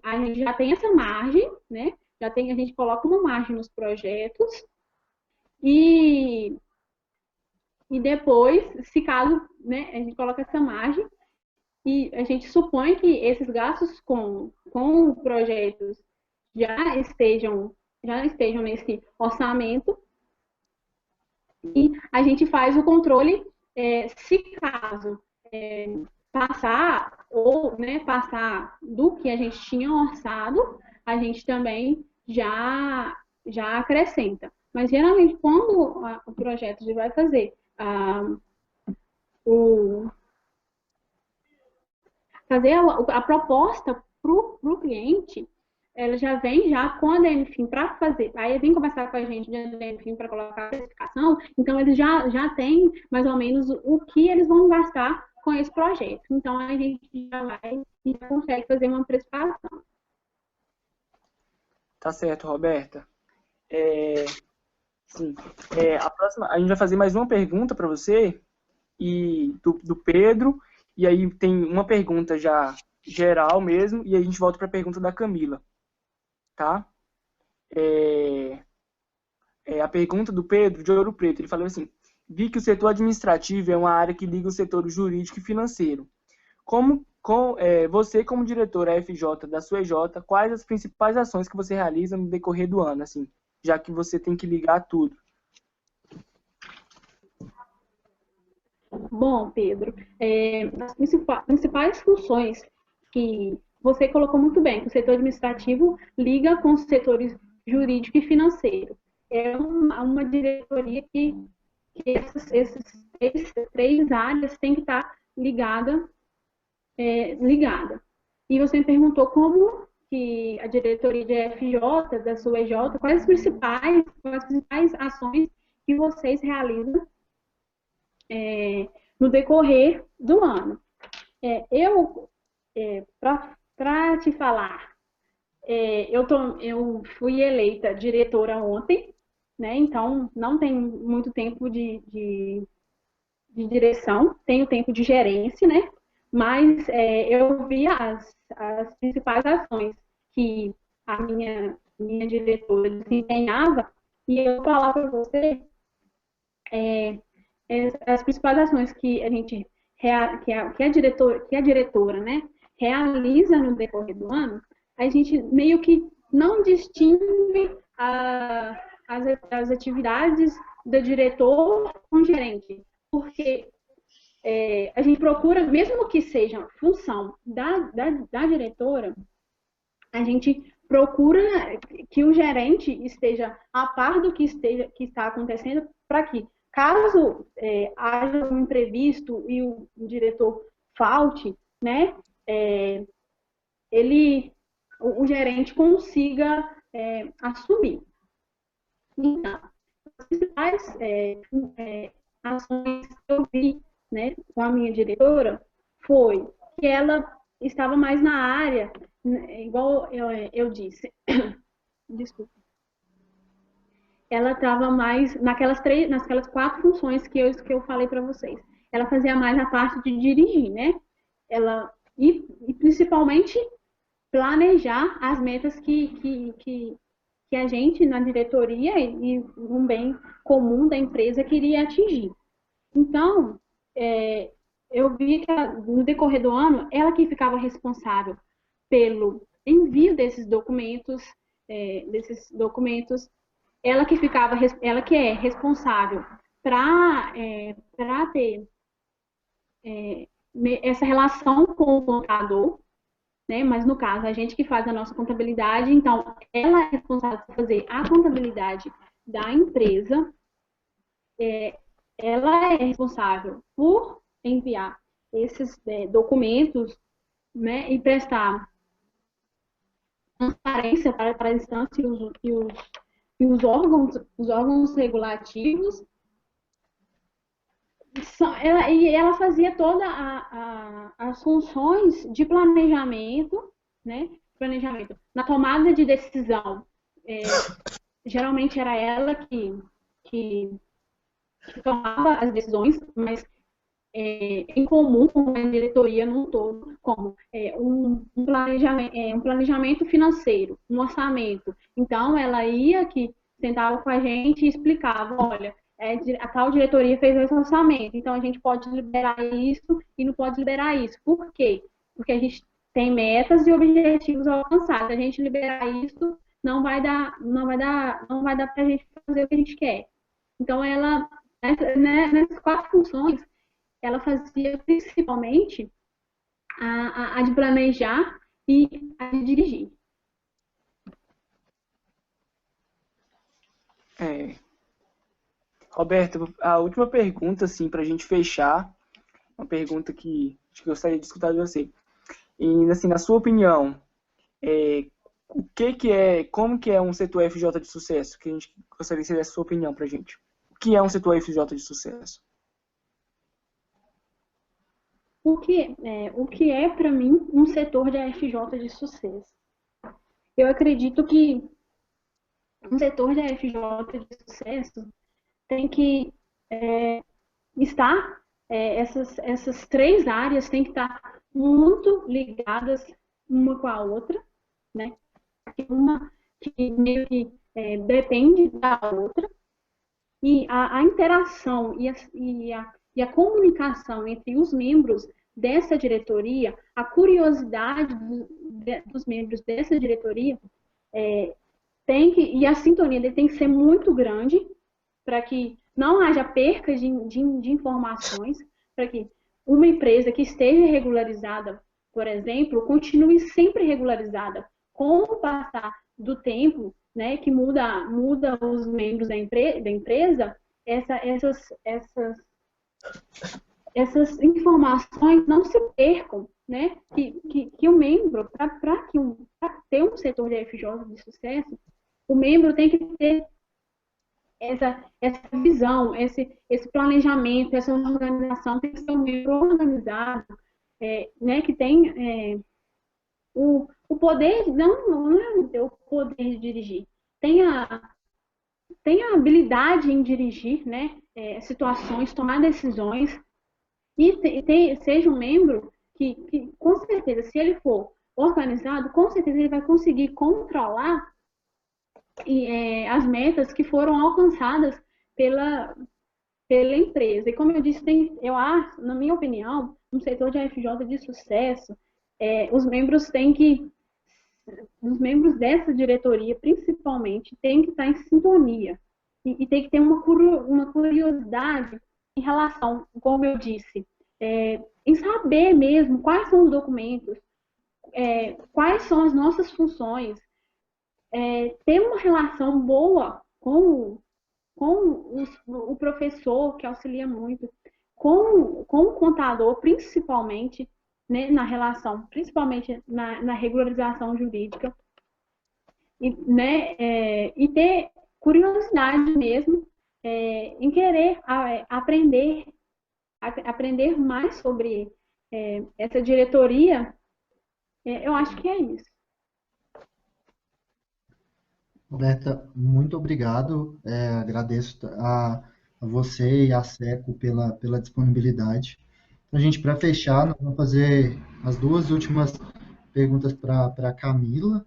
a gente já tem essa margem, né? A gente coloca uma margem nos projetos e depois, se caso, né, a gente coloca essa margem e a gente supõe que esses gastos com projetos já estejam nesse orçamento e a gente faz o controle, se caso passar ou, né, passar do que a gente tinha orçado, a gente também já acrescenta. Mas geralmente quando o projeto já vai fazer a proposta para o cliente, ela já vem já com a DMFIM para fazer. Aí vem conversar com a gente de DMFIM para colocar a especificação, então eles já têm mais ou menos o que eles vão gastar com esse projeto. Então a gente já consegue fazer uma precificação. Tá certo, Roberta. Sim. A gente vai fazer mais uma pergunta para você, e do Pedro, e aí tem uma pergunta já geral mesmo, e aí a gente volta para a pergunta da Camila. Tá? A pergunta do Pedro, de Ouro Preto, ele falou assim: vi que o setor administrativo é uma área que liga o setor jurídico e financeiro. Você, como diretora FJ da sua EJ, quais as principais ações que você realiza no decorrer do ano, assim, já que você tem que ligar tudo? Bom, Pedro, as principais funções que você colocou muito bem, que o setor administrativo liga com os setores jurídico e financeiro. É uma diretoria que essas três áreas têm que estar ligada. E você me perguntou como que a diretoria de FJ, da sua EJ, quais as principais ações que vocês realizam no decorrer do ano. Para te falar, eu fui eleita diretora ontem, né? Então não tenho muito tempo de direção, tenho tempo de gerência, né? Mas eu vi as principais ações que a minha minha diretora desempenhava, e eu falar para você as principais ações que a gente que a diretora, né, realiza no decorrer do ano, a gente meio que não distingue as atividades do diretor com o gerente, porque a gente procura, mesmo que seja função da diretora, a gente procura que o gerente esteja a par do que está acontecendo, para que, caso haja um imprevisto e o diretor falte, né, o gerente consiga assumir. Então, as principais ações que eu vi, né, com a minha diretora foi que ela estava mais na área, igual eu disse, desculpa, ela estava mais naquelas 4 funções que eu falei para vocês. Ela fazia mais a parte de dirigir, né? E principalmente planejar as metas que a gente, na diretoria e um bem comum da empresa, queria atingir. Então, eu vi que no decorrer do ano, ela que ficava responsável pelo envio desses documentos, ela que é responsável para ter essa relação com o contador, né? Mas no caso, a gente que faz a nossa contabilidade, então ela é responsável por fazer a contabilidade da empresa, ela é responsável por enviar esses documentos, né, e prestar transparência para a instância e os órgãos regulativos. Ela fazia todas as funções de planejamento, né? Planejamento. Na tomada de decisão, geralmente era ela que tomava as decisões, mas em comum com a diretoria num todo, como um planejamento financeiro, um orçamento. Então, ela ia aqui, sentava com a gente e explicava, olha, a tal diretoria fez esse orçamento, então a gente pode liberar isso e não pode liberar isso. Por quê? Porque a gente tem metas e objetivos a alcançar. Se a gente liberar isso, não vai dar para a gente fazer o que a gente quer. Então, ela, nessas 4 funções, ela fazia principalmente a de planejar e a de dirigir. Roberto, a última pergunta, assim, para a gente fechar, uma pergunta que acho que eu gostaria de escutar de você. E, assim, na sua opinião, como que é um setor FJ de sucesso? Que a gente gostaria de saber a sua opinião para a gente. O que é um setor FJ de sucesso? O que é para mim um setor de AFJ de sucesso? Eu acredito que um setor de AFJ de sucesso tem que estar, essas 3 áreas têm que estar muito ligadas uma com a outra, né? Uma que meio que depende da outra, e a interação e a comunicação entre os membros dessa diretoria, a curiosidade dos membros dessa diretoria e a sintonia tem que ser muito grande para que não haja perca de informações, para que uma empresa que esteja regularizada, por exemplo, continue sempre regularizada. Com o passar do tempo, né, que muda os membros da empresa, essas informações não se percam, né? Que o membro, para ter um setor de FJ de sucesso, o membro tem que ter essa visão, esse planejamento, essa organização, tem que ser um membro organizado, né? Que tem o poder, não é o poder de dirigir, tem a habilidade em dirigir, né? Situações, tomar decisões, e seja um membro que, com certeza, se ele for organizado, com certeza ele vai conseguir controlar as metas que foram alcançadas pela empresa. E como eu disse, eu acho, na minha opinião, no setor de AFJ de sucesso, os membros dessa diretoria, principalmente, têm que estar em sintonia e tem que ter uma curiosidade em relação, como eu disse, em saber mesmo quais são os documentos, quais são as nossas funções, ter uma relação boa com o professor, que auxilia muito, com o contador, principalmente, né, na relação, principalmente na regularização jurídica, e ter curiosidade mesmo em querer aprender mais sobre essa diretoria. Eu acho que é isso. Roberta, muito obrigado. Agradeço a você e a SECO pela disponibilidade. Então, gente, para fechar, nós vamos fazer as duas últimas perguntas para a Camila.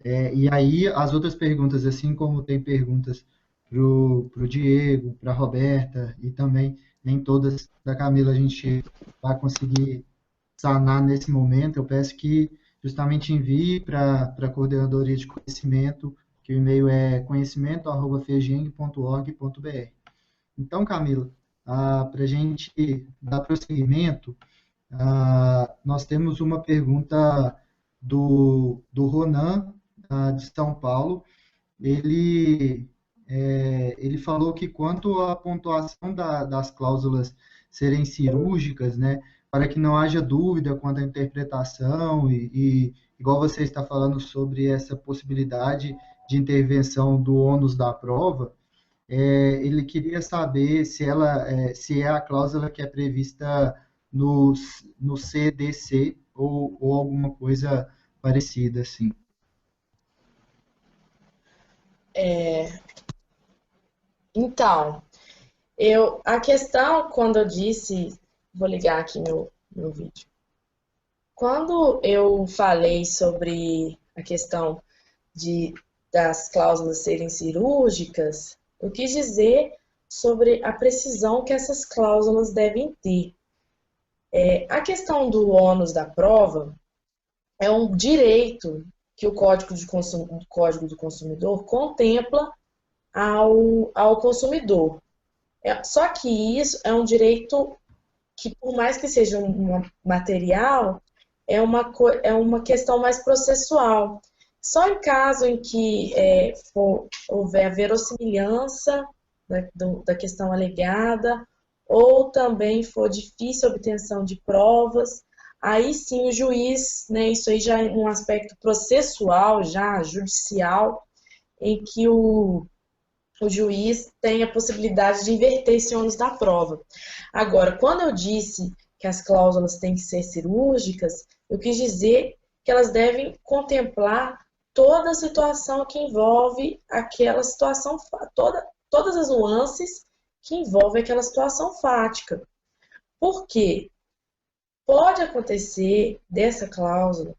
E aí, as outras perguntas, assim como tem perguntas para o Diego, para a Roberta, e também nem todas da Camila a gente vai conseguir sanar nesse momento, eu peço que justamente envie para a Coordenadoria de Conhecimento, que o e-mail é conhecimento@fegeng.org.br. Então, Camila, para a gente dar prosseguimento, nós temos uma pergunta do Ronan, de São Paulo. Ele falou que quanto à pontuação das cláusulas serem cirúrgicas, né, para que não haja dúvida quanto à interpretação igual você está falando sobre essa possibilidade de intervenção do ônus da prova, ele queria saber se é a cláusula que é prevista no CDC ou alguma coisa parecida, assim. Então, a questão, quando eu disse, vou ligar aqui meu vídeo. Quando eu falei sobre a questão das cláusulas serem cirúrgicas, eu quis dizer sobre a precisão que essas cláusulas devem ter. A questão do ônus da prova é um direito que o Código do Consumidor contempla ao consumidor. Só que isso é um direito que, por mais que seja um material, é uma questão mais processual. Só em caso em que houver a verossimilhança da questão alegada, ou também for difícil a obtenção de provas, aí sim o juiz, né, isso aí já é um aspecto processual, já judicial, em que o juiz tem a possibilidade de inverter esse ônus da prova. Agora, quando eu disse que as cláusulas têm que ser cirúrgicas, eu quis dizer que elas devem contemplar toda a situação que envolve aquela situação, todas as nuances que envolvem aquela situação fática. Por quê? Pode acontecer dessa cláusula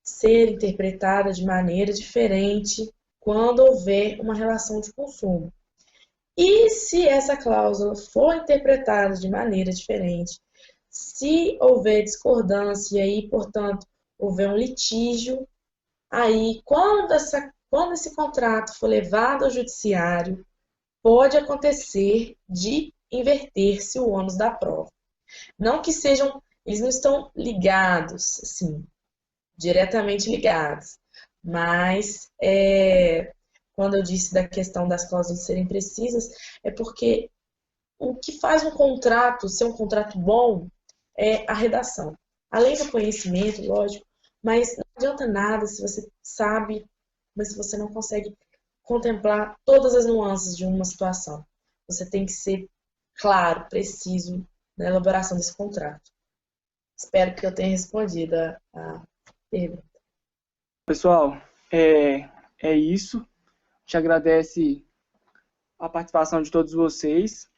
ser interpretada de maneira diferente quando houver uma relação de consumo. E se essa cláusula for interpretada de maneira diferente, se houver discordância e aí, portanto, houver um litígio, aí, quando esse contrato for levado ao judiciário, pode acontecer de inverter-se o ônus da prova. Não que eles não estão ligados, assim, diretamente ligados, mas quando eu disse da questão das cláusulas serem precisas, é porque o que faz um contrato ser um contrato bom é a redação. Além do conhecimento, lógico, mas não adianta nada se você sabe, mas se você não consegue contemplar todas as nuances de uma situação. Você tem que ser claro, preciso na elaboração desse contrato. Espero que eu tenha respondido a pergunta. Pessoal, é isso. Te agradece a participação de todos vocês.